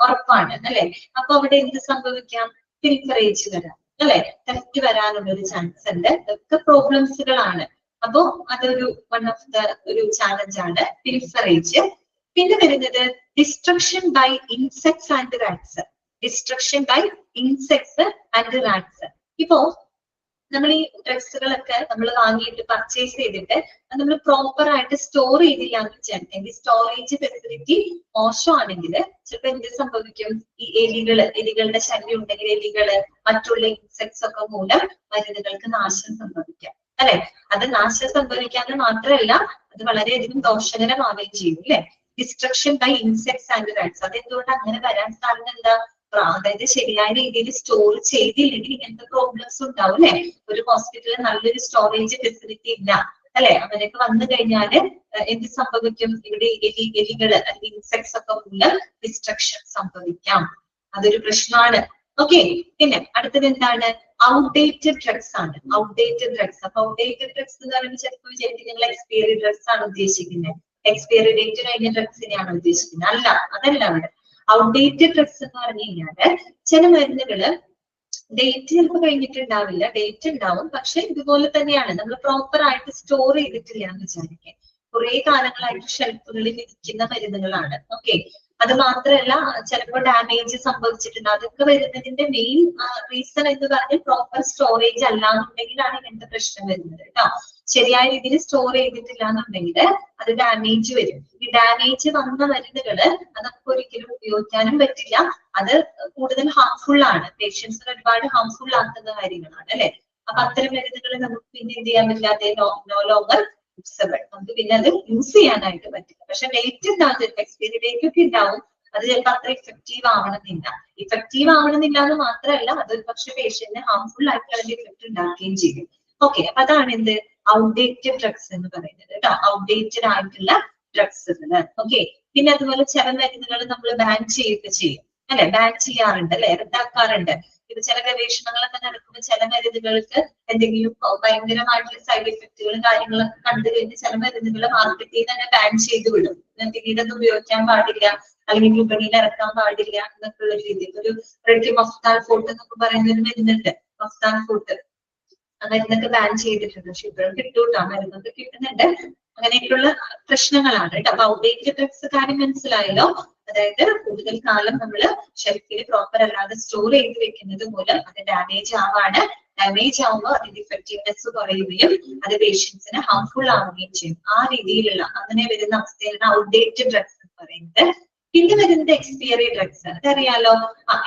ഉറപ്പാണ് അല്ലെ. അപ്പൊ അവിടെ എന്ത് സംഭവിക്കാം? പിൽഫറേജ് വരാം അല്ലെ, തെറ്റ് വരാനുള്ള ഒരു ചാൻസ് ഉണ്ട്. ഇതൊക്കെ പ്രോബ്ലംസുകളാണ്. അപ്പോ അതൊരു വൺ ഓഫ് ദ ഒരു ചാലഞ്ച് ആണ് പിൽഫറേജ്. പിന്നെ വരുന്നത് destruction by insects and rats. Destruction by insects and rats. ഇപ്പോ നമ്മൾ ഈ ഡ്രഗ്സുകളൊക്കെ നമ്മൾ വാങ്ങിയിട്ട് പർച്ചേസ് ചെയ്തിട്ട് അത് നമ്മൾ പ്രോപ്പർ ആയിട്ട് സ്റ്റോർ ചെയ്തില്ല എന്ന് വിചാരിച്ചെങ്കിൽ, സ്റ്റോറേജ് ഫെസിലിറ്റി മോശമാണെങ്കിൽ ചിലപ്പോൾ എന്ത് സംഭവിക്കും? ഈ എലികളുടെ ശല്യം ഉണ്ടെങ്കിൽ എലികള്, മറ്റുള്ള ഇൻസെക്ട്സ് ഒക്കെ മൂലം മരുന്നുകൾക്ക് നാശം സംഭവിക്കാം അല്ലെ. അത് നാശം സംഭവിക്കാന്ന് മാത്രമല്ല, അത് വളരെയധികം ദോഷകരമാവുകയും ചെയ്യും അല്ലെ. Destruction by insects and rats. അതെന്തുകൊണ്ട് അങ്ങനെ വരാൻ കാരണം എന്താ? അതായത് ശരിയായ രീതിയിൽ സ്റ്റോർ ചെയ്തില്ലെങ്കിൽ ഇങ്ങനത്തെ പ്രോബ്ലംസ് ഉണ്ടാവും അല്ലെ. ഒരു ഹോസ്പിറ്റലിൽ നല്ലൊരു സ്റ്റോറേജ് ഫെസിലിറ്റി ഇല്ല അല്ലെ. അങ്ങനെയൊക്കെ വന്നു കഴിഞ്ഞാല് എന്ത് സംഭവിക്കും? ഇവിടെ എലികള് അല്ലെങ്കിൽ ഇൻസെക്ട്സ് ഒക്കെ മൂലം ഡിസ്ട്രക്ഷൻ സംഭവിക്കാം. അതൊരു പ്രശ്നമാണ്. ഓക്കെ, പിന്നെ അടുത്തത് എന്താണ്? ഔട്ട്ഡേറ്റഡ് ഡ്രഗ്സ് ആണ്. Outdated drugs. അപ്പൊ ഔട്ട്ഡേറ്റഡ് ഡ്രഗ്സ് എന്ന് പറയുമ്പോൾ ചിലപ്പോൾ വിചാരിക്കും നിങ്ങൾ എക്സ്പയറി ഡ്രഗ്സ് ആണ് ഉദ്ദേശിക്കുന്നത്, എക്സ്പയറി ഡേറ്റ് കഴിഞ്ഞ ഡ്രഗ്സിനെയാണ് ഉദ്ദേശിക്കുന്നത്. അല്ല, അതല്ല അവിടെ. ഔട്ട്ഡേറ്റഡ് ഡ്രഗ്സ് എന്ന് പറഞ്ഞു കഴിഞ്ഞാല് ചില മരുന്നുകള് ഡേറ്റ് ചിലപ്പോൾ കഴിഞ്ഞിട്ടുണ്ടാവില്ല, ഡേറ്റ് ഉണ്ടാവും, പക്ഷെ ഇതുപോലെ തന്നെയാണ് നമ്മൾ പ്രോപ്പർ ആയിട്ട് സ്റ്റോർ ചെയ്തിട്ടില്ല എന്ന് വിചാരിക്കാം. കുറെ കാലങ്ങളായിട്ട് ഷെൽഫുകളിൽ ഇരിക്കുന്ന മരുന്നുകളാണ്. ഓക്കെ, അത് മാത്രമല്ല ചിലപ്പോൾ ഡാമേജ് സംഭവിച്ചിട്ടുണ്ട്. അതൊക്കെ വരുന്നതിന്റെ മെയിൻ റീസൺ എന്ന് പറഞ്ഞാൽ പ്രോപ്പർ സ്റ്റോറേജ് അല്ല എന്നുണ്ടെങ്കിലാണ് ഇങ്ങനത്തെ പ്രശ്നം വരുന്നത് കേട്ടോ. ശരിയായ രീതിയിൽ സ്റ്റോർ ചെയ്തിട്ടില്ല എന്നുണ്ടെങ്കിൽ അത് ഡാമേജ് വരും. ഈ ഡാമേജ് വന്ന മരുന്നുകള് അത് നമുക്ക് ഒരിക്കലും ഉപയോഗിക്കാനും പറ്റില്ല. അത് കൂടുതൽ ഹാർംഫുൾ ആണ്, പേഷ്യൻസിന് ഒരുപാട് ഹാർംഫുൾ ആക്കുന്ന കാര്യങ്ങളാണ് അല്ലെ. അപ്പൊ അത്തരം മരുന്നുകൾ നമുക്ക് പിന്നെ എന്ത് ചെയ്യാൻ പറ്റാതെ നോ ലോങ്ങർ യൂസബിൾ, നമുക്ക് പിന്നെ അത് യൂസ് ചെയ്യാനായിട്ട് പറ്റില്ല. പക്ഷെ ഡേറ്റ് ഉണ്ടാവും, എക്സ്പയറി ഡേറ്റ് ഒക്കെ ഉണ്ടാവും. അത് ചിലപ്പോൾ അത്ര ഇഫക്റ്റീവ് ആവണമെന്നില്ല. ഇഫക്റ്റീവ് ആവണമെന്നില്ല എന്ന് മാത്രമല്ല, അതൊരു പക്ഷെ പേഷ്യന്റിന് ഹാർംഫുൾ ആയിട്ടുള്ള ഇഫക്റ്റ് ഉണ്ടാക്കുകയും ചെയ്യും. ഓക്കെ, അപ്പൊ അതാണ് എന്ത് ഔട്ട്ഡേറ്റഡ് ഡ്രഗ്സ് എന്ന് പറയുന്നത് കേട്ടോ. ഔട്ട്ഡേറ്റഡ് ആയിട്ടുള്ള ഡ്രഗ്സുകൾ. ഓക്കെ, പിന്നെ അതുപോലെ ചില മരുന്നുകൾ നമ്മൾ ബാൻ ചെയ്യുക ചെയ്യും അല്ലെ, ബാൻ ചെയ്യാറുണ്ട് അല്ലെ, റദ്ദാക്കാറുണ്ട്. ഇപ്പൊ ചില ഗവേഷണങ്ങളൊക്കെ നടക്കുമ്പോൾ ചില മരുന്നുകൾക്ക് എന്തെങ്കിലും ഭയങ്കരമായിട്ടുള്ള സൈഡ് എഫക്റ്റുകളും കാര്യങ്ങളൊക്കെ കണ്ടു കഴിഞ്ഞ് ചില മരുന്നുകൾ മാർക്കറ്റിൽ തന്നെ ബാൻ ചെയ്ത് വിടും. പിന്നീട് അത് ഉപയോഗിക്കാൻ പാടില്ല, അല്ലെങ്കിൽ വിപണിയിൽ ഇറക്കാൻ പാടില്ല എന്നൊക്കെ ഉള്ള രീതിയിൽ. ഒരു റെഡിമോഫ്താൽ ഫോർട്ട് എന്നൊക്കെ പറയുന്ന ഒരു മരുന്നുണ്ട്, മൊഫ്താൽ ഫോർട്ട്. മരുന്നൊക്കെ ബാൻ ചെയ്തിട്ടുണ്ട്. പക്ഷെ ഇപ്പോഴും കിട്ടൂട്ടോ, മരുന്നൊക്കെ കിട്ടുന്നുണ്ട്. അങ്ങനെയൊക്കെയുള്ള പ്രശ്നങ്ങളാണ് കേട്ടോ. അപ്പൊ ഔട്ട്ഡേറ്റഡ് ഡ്രഗ്സ് കാര്യം മനസ്സിലായല്ലോ. അതായത് കൂടുതൽ കാലം നമ്മൾ ഷെൽഫിൽ പ്രോപ്പർ അല്ലാതെ സ്റ്റോർ ചെയ്ത് വെക്കുന്നത് മൂലം അത് ഡാമേജ് ആവാണ്. ഡാമേജ് ആവുമ്പോൾ അതിന്റെ ഇഫക്റ്റീവ്നെസ് കുറയുകയും അത് പേഷ്യൻസിന് ഹാർംഫുൾ ആവുകയും ചെയ്യും. ആ രീതിയിലുള്ള അങ്ങനെ വരുന്ന അവസ്ഥയിലാണ് ഔട്ട്ഡേറ്റഡ് ഡ്രഗ്സ് എന്ന് പറയുന്നത്. പിന്നെ വരുന്നത് എക്സ്പയറി ഡ്രഗ്സ്. അതറിയാലോ,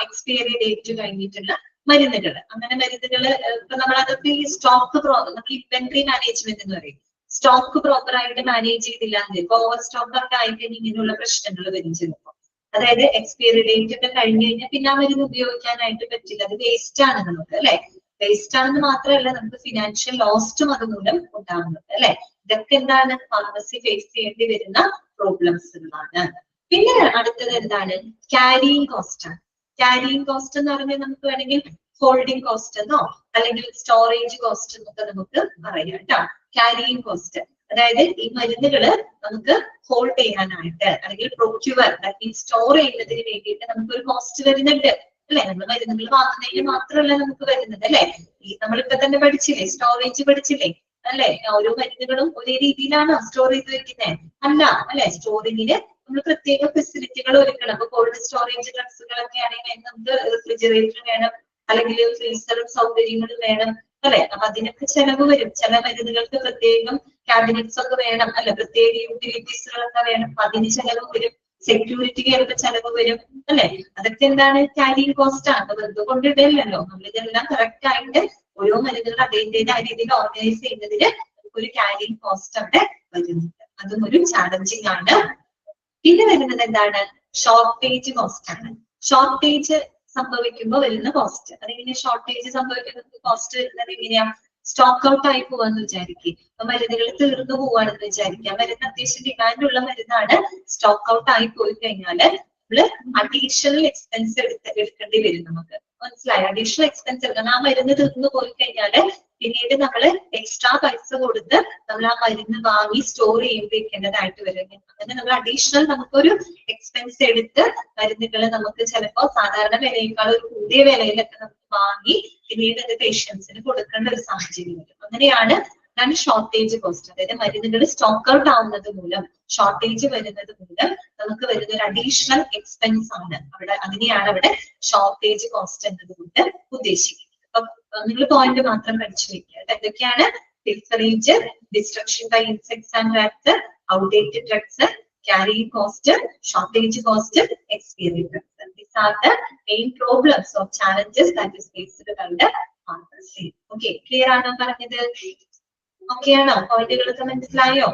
എക്സ്പയറി ഡേറ്റ് കഴിഞ്ഞിട്ടുള്ള മരുന്നുകൾ. അങ്ങനെ മരുന്നുകള് ഇപ്പൊ നമ്മളതൊക്കെ ഈ സ്റ്റോക്ക് നമ്മൾ ഇൻവെന്ററി മാനേജ്മെന്റ് എന്ന് പറയും. സ്റ്റോക്ക് പ്രോപ്പർ ആയിട്ട് മാനേജ് ചെയ്തില്ല എങ്കിൽ ഇപ്പൊ ഓവർ സ്റ്റോക്ക് ഒക്കെ ആയിട്ട് ഇങ്ങനെയുള്ള പ്രശ്നങ്ങൾ വരും ചിലപ്പോൾ. അതായത് എക്സ്പയറി ഡേറ്റ് ഒക്കെ കഴിഞ്ഞു കഴിഞ്ഞാൽ പിന്നെ ആ മരുന്ന് ഉപയോഗിക്കാനായിട്ട് പറ്റില്ല. അത് വേസ്റ്റ് ആണ് നമുക്ക് അല്ലെ. വേസ്റ്റ് ആണെന്ന് മാത്രമല്ല, നമുക്ക് ഫിനാൻഷ്യൽ ലോസ്റ്റും അതുമൂലം ഉണ്ടാകുന്നുണ്ട് അല്ലെ. ഇതൊക്കെ എന്താണ് ഫാർമസി ഫേസ് ചെയ്യേണ്ടി വരുന്ന പ്രോബ്ലംസുകളാണ്. പിന്നെ അടുത്തത് എന്താണ്, ക്യാരിയിങ് കോസ്റ്റ് ആണ്. ക്യാരിയിങ് കോസ്റ്റ് എന്ന് പറഞ്ഞാൽ നമുക്ക് വേണമെങ്കിൽ ഹോൾഡിംഗ് കോസ്റ്റ് എന്നോ അല്ലെങ്കിൽ സ്റ്റോറേജ് കോസ്റ്റ് എന്നൊക്കെ നമുക്ക് പറയാം കേട്ടോ. ക്യാരിയിങ് കോസ്റ്റ് അതായത് ഈ മരുന്നുകള് നമുക്ക് ഹോൾഡ് ചെയ്യാനായിട്ട് അല്ലെങ്കിൽ പ്രൊക്യൂർ സ്റ്റോർ ചെയ്യുന്നതിന് വേണ്ടിയിട്ട് നമുക്കൊരു കോസ്റ്റ് വരുന്നുണ്ട് അല്ലെ. നമ്മൾ മരുന്നുകൾ വാങ്ങുന്നതിന് മാത്രമല്ല നമുക്ക് വരുന്നത് അല്ലെ. ഈ നമ്മളിപ്പോ തന്നെ പഠിച്ചില്ലേ, സ്റ്റോറേജ് പഠിച്ചില്ലേ അല്ലെ. ഓരോ മരുന്നുകളും ഒരേ രീതിയിലാണോ സ്റ്റോർ ചെയ്ത് വെക്കുന്നത്? അല്ല അല്ലെ. സ്റ്റോറിങ്ങിന് നമ്മൾ പ്രത്യേക ഫെസിലിറ്റികൾ ഒരുക്കണം. അപ്പൊ കോൾഡ് സ്റ്റോറേജ് ഡ്രഗ്സുകളൊക്കെ ആണെങ്കിൽ നമുക്ക് റെഫ്രിജറേറ്റർ വേണം, അല്ലെങ്കിൽ ഫ്രീസറും സൗകര്യങ്ങളും വേണം അല്ലെ. അപ്പൊ അതിനൊക്കെ ചെലവ് വരും. ചില മരുന്നുകൾക്ക് പ്രത്യേകം ക്യാബിനറ്റ്സ് ഒക്കെ വേണം അല്ലെ, പ്രത്യേക യൂട്ടിലിറ്റീസുകളൊക്കെ വേണം. അപ്പൊ അതിന് ചെലവ് വരും. സെക്യൂരിറ്റിക്ക് ചിലപ്പോൾ ചെലവ് വരും അല്ലെ. അതൊക്കെ എന്താണ്, ക്യാരിയിങ് കോസ്റ്റ് ആണ്. വെറുതെ കൊണ്ടിടല്ലോ, നമ്മളിതെല്ലാം കറക്റ്റ് ആയിട്ട് ഓരോ മരുന്നുകൾ അതിൻ്റെതായ രീതിയിൽ ഓർഗനൈസ് ചെയ്യുന്നതിന് ഒരു ക്യാരിയിങ് കോസ്റ്റ് അവിടെ വരുന്നുണ്ട്. അതും ഒരു ചാലഞ്ചിങ് ആണ്. പിന്നെ വരുന്നത് എന്താണ്, ഷോർട്ടേജ് കോസ്റ്റ് ആണ്. ഷോർട്ടേജ് സംഭവിക്കുമ്പോൾ വരുന്ന കോസ്റ്റ്. അതെങ്ങനെ ഷോർട്ടേജ് സംഭവിക്കുന്ന കോസ്റ്റ് വരുന്നത് എങ്ങനെയാ? സ്റ്റോക്ക് ഔട്ട് ആയി പോവാന്ന് വിചാരിക്കും. അപ്പൊ മരുന്നുകൾ തീർന്നു പോവാണെന്ന് വിചാരിക്കാം. മരുന്ന് അത്യാവശ്യം ഡിമാൻഡുള്ള മരുന്നാണ്, സ്റ്റോക്ക് ഔട്ട് ആയി പോയി കഴിഞ്ഞാല് നമ്മള് അഡീഷണൽ എക്സ്പെൻസ് എടുക്കേണ്ടി വരും. നമുക്ക് മനസ്സിലായി, അഡീഷണൽ എക്സ്പെൻസ് എടുക്കണം. ആ മരുന്ന് തീർന്നു പോയി കഴിഞ്ഞാല് പിന്നീട് നമ്മള് എക്സ്ട്രാ പൈസ കൊടുത്ത് നമ്മൾ ആ മരുന്ന് വാങ്ങി സ്റ്റോർ ചെയ്ത് വെക്കേണ്ടതായിട്ട് വരും. അങ്ങനെ നമ്മൾ അഡീഷണൽ നമുക്കൊരു എക്സ്പെൻസ് എടുത്ത് മരുന്നുകൾ നമുക്ക് ചിലപ്പോ സാധാരണ വിലയേക്കാൾ ഒരു കൂടിയ വിലയിലൊക്കെ നമുക്ക് വാങ്ങി പിന്നീട് അത് പേഷ്യൻസിന് കൊടുക്കേണ്ട ഒരു സാഹചര്യം വരും. അങ്ങനെയാണ് ഷോർട്ടേജ് കോസ്റ്റ്. അതായത് മരുന്നുകൾ സ്റ്റോക്ക് ഔട്ട് ആവുന്നത് മൂലം, ഷോർട്ടേജ് വരുന്നത് മൂലം നമുക്ക് വരുന്ന ഒരു അഡീഷണൽ എക്സ്പെൻസ് ആണ് അവിടെ. അതിനെയാണ് അവിടെ ഷോർട്ടേജ് കോസ്റ്റ് എന്നതുകൊണ്ട് ഉദ്ദേശിക്കുന്നത്. അപ്പൊ നിങ്ങൾ പോയിന്റ് മാത്രം പഠിച്ചു വെക്കുക. എന്തൊക്കെയാണ്? Discourage, destruction by insects and rats, outdated drugs, carrying cost, shortage cost, expiry drugs. These are the main problems or challenges that is faced by the pharmacy. Okay, clear ആണോ പറഞ്ഞത്? ഓക്കെ ആണോ? പോയിന്റുകളൊക്കെ മനസ്സിലായോ?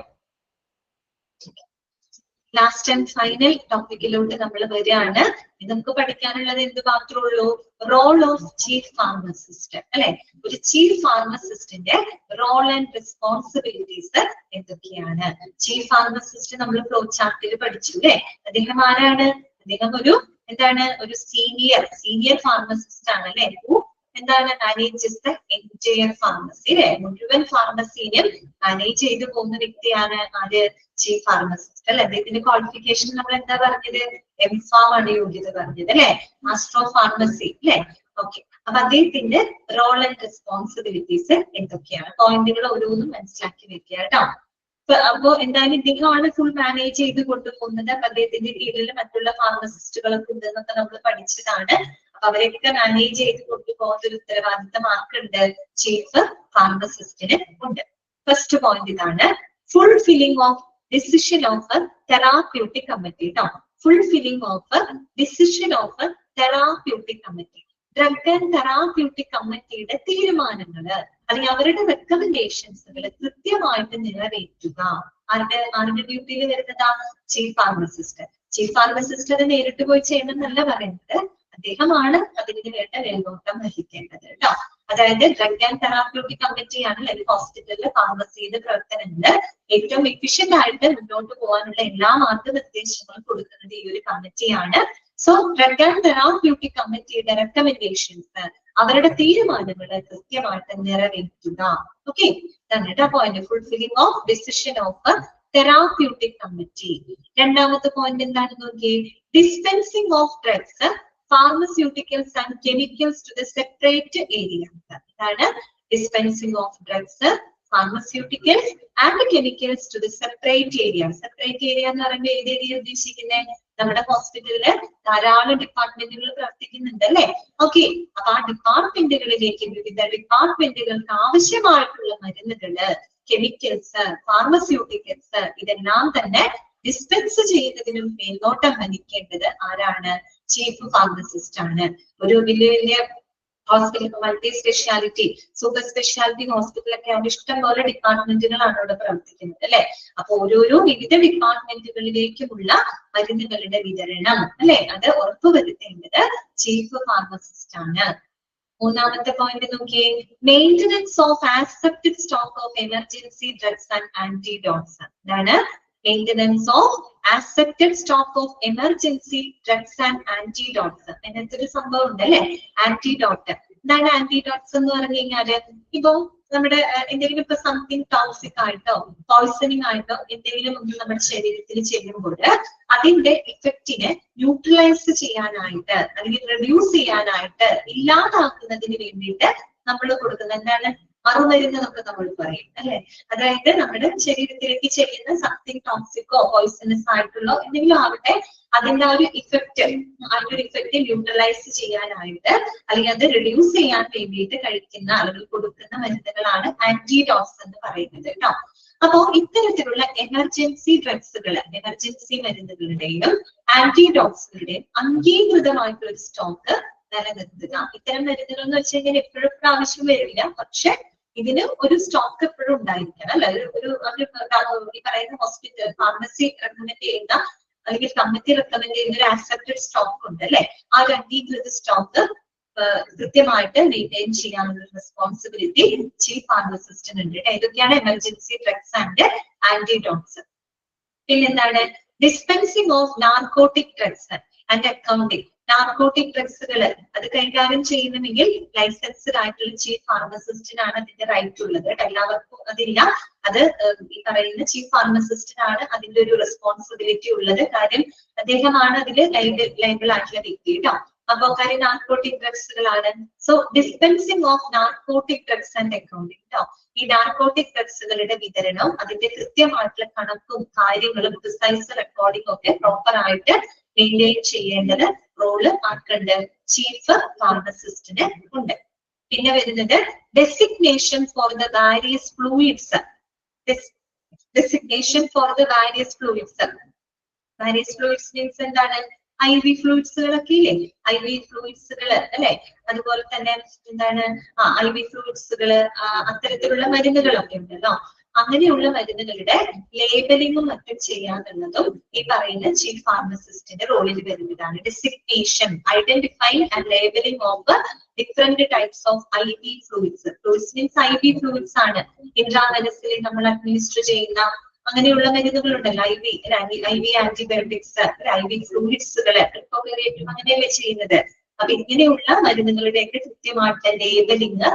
ലാസ്റ്റ് ആൻഡ് ഫൈനൽ ടോപ്പിക്കിലോട്ട് നമ്മൾ വരികയാണ്. നമുക്ക് പഠിക്കാനുള്ളത് എന്ത് മാത്രമേ ഉള്ളൂ? റോൾ ഓഫ് ചീഫ് ഫാർമസിസ്റ്റ് അല്ലെ. ഒരു ചീഫ് ഫാർമസിസ്റ്റിന്റെ റോൾ ആൻഡ് റെസ്പോൺസിബിലിറ്റീസ് എന്തൊക്കെയാണ്? ചീഫ് ഫാർമസിസ്റ്റ് നമ്മൾ ഫ്ലോ ചാർട്ടിൽ പഠിച്ചു അല്ലെ. അദ്ദേഹം ആരാണ്? അദ്ദേഹം ഒരു എന്താണ്, ഒരു സീനിയർ ഫാർമസിസ്റ്റ് ആണ് അല്ലെ. എന്താണ്, മാനേജസ് ദ എൻറ്റയർ ഫാർമസി അല്ലെ. മുഴുവൻ ഫാർമസിനെയും മാനേജ് ചെയ്തു പോകുന്ന വ്യക്തിയാണ് ആര്? ചീഫ് ഫാർമസിസ്റ്റ് അല്ലെ. അദ്ദേഹത്തിന്റെ ക്വാളിഫിക്കേഷൻ നമ്മൾ എന്താ പറഞ്ഞത്? എംഫാം ആണ് യോഗ്യത പറഞ്ഞത് അല്ലെ. മാസ്റ്റർ ഓഫ് ഫാർമസി അല്ലെ. ഓക്കെ, അപ്പൊ അദ്ദേഹത്തിന്റെ റോൾ ആൻഡ് റെസ്പോൺസിബിലിറ്റീസ് എന്തൊക്കെയാണ്? പോയിന്റുകൾ ഓരോന്നും മനസ്സിലാക്കി വെക്കുക കേട്ടോ. അപ്പോ എന്തായാലും ഇദ്ദേഹമാണ് ഫുൾ മാനേജ് ചെയ്ത് കൊണ്ടുപോകുന്നത്. അപ്പൊ അദ്ദേഹത്തിന്റെ കീഴിൽ മറ്റുള്ള ഫാർമസിസ്റ്റുകളൊക്കെ ഉണ്ടെന്നൊക്കെ നമ്മൾ പഠിച്ചതാണ്. അപ്പൊ അവരെയൊക്കെ മാനേജ് ചെയ്ത് കൊണ്ടുപോകുന്ന ഒരു ഉത്തരവാദിത്തം ആർക്കുണ്ട്? ചീഫ് ഫാർമസിസ്റ്റിന് ഉണ്ട്. ഫസ്റ്റ് പോയിന്റ് ഇതാണ്, fulfilling of decision of therapeutic committee കേട്ടോ. Fulfilling of decision of therapeutic committee. Drug and therapeutic കമ്മിറ്റിയുടെ തീരുമാനങ്ങള് അല്ലെങ്കിൽ അവരുടെ റെക്കമെൻഡേഷൻസുകൾ കൃത്യമായിട്ട് നിറവേറ്റുക. ആരുടെ ഡ്യൂട്ടിയിൽ വരുന്നതാ? Chief pharmacist. ചീഫ് ഫാർമസിസ്റ്റ് അത് നേരിട്ട് പോയി ചെയ്യണമെന്നല്ല പറയുന്നത്, അദ്ദേഹമാണ് അതിന് വേണ്ട മേൽനോട്ടം വഹിക്കേണ്ടത് കേട്ടോ. അതായത് ഡ്രഗ് ആൻഡ് തെറാപ്യൂട്ടിക് കമ്മിറ്റിയാണ് അല്ലെങ്കിൽ ഹോസ്പിറ്റലിലെ ഫാർമസിയുടെ പ്രവർത്തനങ്ങള് ഏറ്റവും എഫിഷ്യന്റ് ആയിട്ട് മുന്നോട്ട് പോകാനുള്ള എല്ലാ മാർഗനിർദ്ദേശങ്ങളും കൊടുക്കുന്നത് ഈ ഒരു കമ്മിറ്റിയാണ്. സോ ഡ്രഗ് ആൻഡ് തെറാപ്യൂട്ടിക് കമ്മിറ്റിയുടെ റെക്കമെൻഡേഷൻസ്, അവരുടെ തീരുമാനങ്ങള് കൃത്യമായിട്ട് നിറവേറ്റുക. ഓക്കെ, ഇതാണ് കേട്ടോ point, fulfilling of decision of therapeutic committee. രണ്ടാമത്തെ പോയിന്റ് എന്താണെന്ന് നോക്കിയേ, dispensing of drugs, pharmaceuticals and chemicals to the separate areas. ഇതാണ് dispensing of drugs, pharmaceuticals and chemicals to the separate area. Separate area എന്ന് പറയുമ്പോൾ ഏത് ഏരിയ ഉദ്ദേശിക്കുന്നത്? നമ്മുടെ ഹോസ്പിറ്റലില് ധാരാളം ഡിപ്പാർട്ട്മെന്റുകൾ പ്രവർത്തിക്കുന്നുണ്ട് അല്ലെ? ഓക്കെ, അപ്പൊ ആ ഡിപ്പാർട്ട്മെന്റുകളിലേക്ക്, വിവിധ ഡിപ്പാർട്ട്മെന്റുകൾക്ക് ആവശ്യമായിട്ടുള്ള മരുന്നുകള്, കെമിക്കൽസ്, ഫാർമസ്യൂട്ടിക്കൽസ്, ഇതെല്ലാം തന്നെ ഡിസ്പെൻസ് ചെയ്യുന്നതിനും മേൽനോട്ടം വഹിക്കേണ്ടത് ആരാണ്? ചീഫ് ഫാർമസിസ്റ്റ് ആണ്. ഒരു വലിയ വലിയ hospital, multi specialty, super specialty ഹോസ്പിറ്റലൊക്കെ ആവുമ്പോൾ ഇഷ്ടം പോലെ ഡിപ്പാർട്ട്മെന്റുകളാണ് അവിടെ പ്രവർത്തിക്കുന്നത് അല്ലെ? അപ്പൊ ഓരോരോ വിവിധ ഡിപ്പാർട്ട്മെന്റുകളിലേക്കുമുള്ള മരുന്നുകളുടെ വിതരണം അല്ലെ, അത് ഉറപ്പുവരുത്തേണ്ടത് ചീഫ് ഫാർമസിസ്റ്റ് ആണ്. മൂന്നാമത്തെ പോയിന്റ് നോക്കിയേ, maintenance of accepted stock of emergency drugs and antidotes. ഇതാണ് maintenance of accepted stock of emergency drugs and antidotes. അങ്ങനത്തെ ഒരു സംഭവം ഉണ്ട് അല്ലെ, ആന്റിഡോട്ട്. എന്താണ് ആന്റിഡോട്ട്സ് എന്ന് പറഞ്ഞു കഴിഞ്ഞാല്, ഇപ്പൊ നമ്മുടെ എന്തെങ്കിലും ഇപ്പൊ സംതിങ് ടോക്സിക് ആയിട്ടോ പോയ്സണിങ് ആയിട്ടോ എന്തെങ്കിലും ഒന്ന് നമ്മുടെ ശരീരത്തിൽ ചെല്ലുമ്പോൾ അതിന്റെ ഇഫക്റ്റിനെ ന്യൂട്രലൈസ് ചെയ്യാനായിട്ട് അല്ലെങ്കിൽ റെഡ്യൂസ് ചെയ്യാനായിട്ട്, ഇല്ലാതാക്കുന്നതിന് വേണ്ടിയിട്ട് നമ്മൾ കൊടുക്കുന്ന എന്താണ്? മറുമരുന്ന് എന്നൊക്കെ നമ്മൾ പറയും അല്ലെ? അതായത് നമ്മുടെ ശരീരത്തിലേക്ക് ചെല്ലുന്ന സംതിങ് ടോക്സിക്കോ പോയ്സണസ് ആയിട്ടുള്ളോ എന്തെങ്കിലും ആവട്ടെ, അതിന്റെ ആ ഒരു ഇഫക്റ്റ് ന്യൂട്രലൈസ് ചെയ്യാനായിട്ട് അല്ലെങ്കിൽ അത് റെഡ്യൂസ് ചെയ്യാൻ വേണ്ടിയിട്ട് കഴിക്കുന്ന അല്ലെങ്കിൽ കൊടുക്കുന്ന മരുന്നുകളാണ് ആന്റിഡോട്ട്സ് എന്ന് പറയുന്നത് കേട്ടോ. അപ്പോ ഇത്തരത്തിലുള്ള എമർജൻസി ഡ്രഗ്സുകൾ, എമർജൻസി മരുന്നുകളുടെയും ആന്റിഡോട്ട്സുകളുടെയും അംഗീകൃതമായിട്ടുള്ള ഒരു സ്റ്റോക്ക് നിലനിർത്തുക. ഇത്തരം മരുന്നുകൾ എന്ന് വെച്ച് കഴിഞ്ഞാൽ എപ്പോഴും ആവശ്യം വരില്ല, പക്ഷെ ഇതിന് ഒരു സ്റ്റോക്ക് എപ്പോഴും ഉണ്ടായിരിക്കണം അല്ലെ? ഒരു ഈ പറയുന്ന ഹോസ്പിറ്റൽ ഫാർമസി റെക്കമെൻഡ് ചെയ്യുന്ന അല്ലെങ്കിൽ കമ്മിറ്റി റെക്കമെൻഡ് ചെയ്യുന്ന ഒരു ആക്സെപ്റ്റഡ് സ്റ്റോക്ക് ഉണ്ട് അല്ലെ? ആ ഒരു അംഗീകൃത സ്റ്റോക്ക് കൃത്യമായിട്ട് മെയിൻറ്റെയിൻ ചെയ്യാനുള്ള റെസ്പോൺസിബിലിറ്റി ചീഫ് ഫാർമസിസ്റ്റിന് ഉണ്ട്. ഇതൊക്കെയാണ് എമർജൻസി ഡ്രഗ്സ് ആൻഡ് ആന്റിഡോട്ട്സ്. പിന്നെന്താണ്? Dispensing of narcotic drugs and accounting. Narcotic ഡ്രഗ്സുകൾ അത് കൈകാര്യം ചെയ്യണമെങ്കിൽ ലൈസൻസ്ഡ് ആയിട്ടുള്ള ചീഫ് ഫാർമസിസ്റ്റിനാണ് അതിന്റെ റൈറ്റ് ഉള്ളത്. എല്ലാവർക്കും അതില്ല. അത് ഈ പറയുന്ന ചീഫ് ഫാർമസിസ്റ്റിനാണ് അതിന്റെ ഒരു റെസ്പോൺസിബിലിറ്റി ഉള്ളത്. കാര്യം അദ്ദേഹമാണ് അതിൽ ലൈബിൾ ആയിട്ടുള്ള വ്യക്തി കേട്ടോ. അപ്പൊ കാര്യം നാർക്കോട്ടിക് ഡ്രഗ്സുകളാണ്. So dispensing of narcotic drugs and accounting കേട്ടോ. ഈ നാർക്കോട്ടിക് ഡ്രഗ്സുകളുടെ വിതരണവും അതിന്റെ കൃത്യമായിട്ടുള്ള കണക്കും കാര്യങ്ങളും പ്രിസൈസ് റെക്കോർഡിംഗ് ഒക്കെ പ്രോപ്പർ ആയിട്ട് മെയിൻറ്റെയിൻ ചെയ്യേണ്ടത് റോള് ആർക്കുണ്ട്? ചീഫ് ഫാർമസിസ്റ്റിന് ഉണ്ട്. പിന്നെ വരുന്നത് designation for the various fluids. Designation for the various fluids. Various fluids means എന്താണ്? IV ഫ്ലൂയിഡ്സുകളൊക്കെ ഇല്ലേ? IV ഫ്ലൂയിഡ്സുകള് അല്ലെ? അതുപോലെ തന്നെ എന്താണ് IV ഫ്ലൂയിഡ്സുകള്, അത്തരത്തിലുള്ള മരുന്നുകളൊക്കെ ഉണ്ടല്ലോ. അങ്ങനെയുള്ള മരുന്നുകളുടെ ലേബലിംഗും മറ്റും ചെയ്യാന്നുള്ളതും ഈ പറയുന്ന ചീഫ് ഫാർമസിസ്റ്റിന്റെ റോളിൽ വരുന്നതാണ്. Designation, identifying and labelling of different types of IV fluids. Fluids means IV fluids ആണ്. ഇൻട്രാവെനസിൽ നമ്മൾ അഡ്മിനിസ്റ്റർ ചെയ്യുന്ന അങ്ങനെയുള്ള മരുന്നുകളുണ്ടല്ലോ, IV ആന്റിബയോട്ടിക്സ്, IV ഫ്ലൂയിഡ്സുകള്, അങ്ങനെയല്ലേ ചെയ്യുന്നത്. അപ്പൊ ഇങ്ങനെയുള്ള മരുന്നുകളുടെയൊക്കെ കൃത്യമായിട്ട് labelling,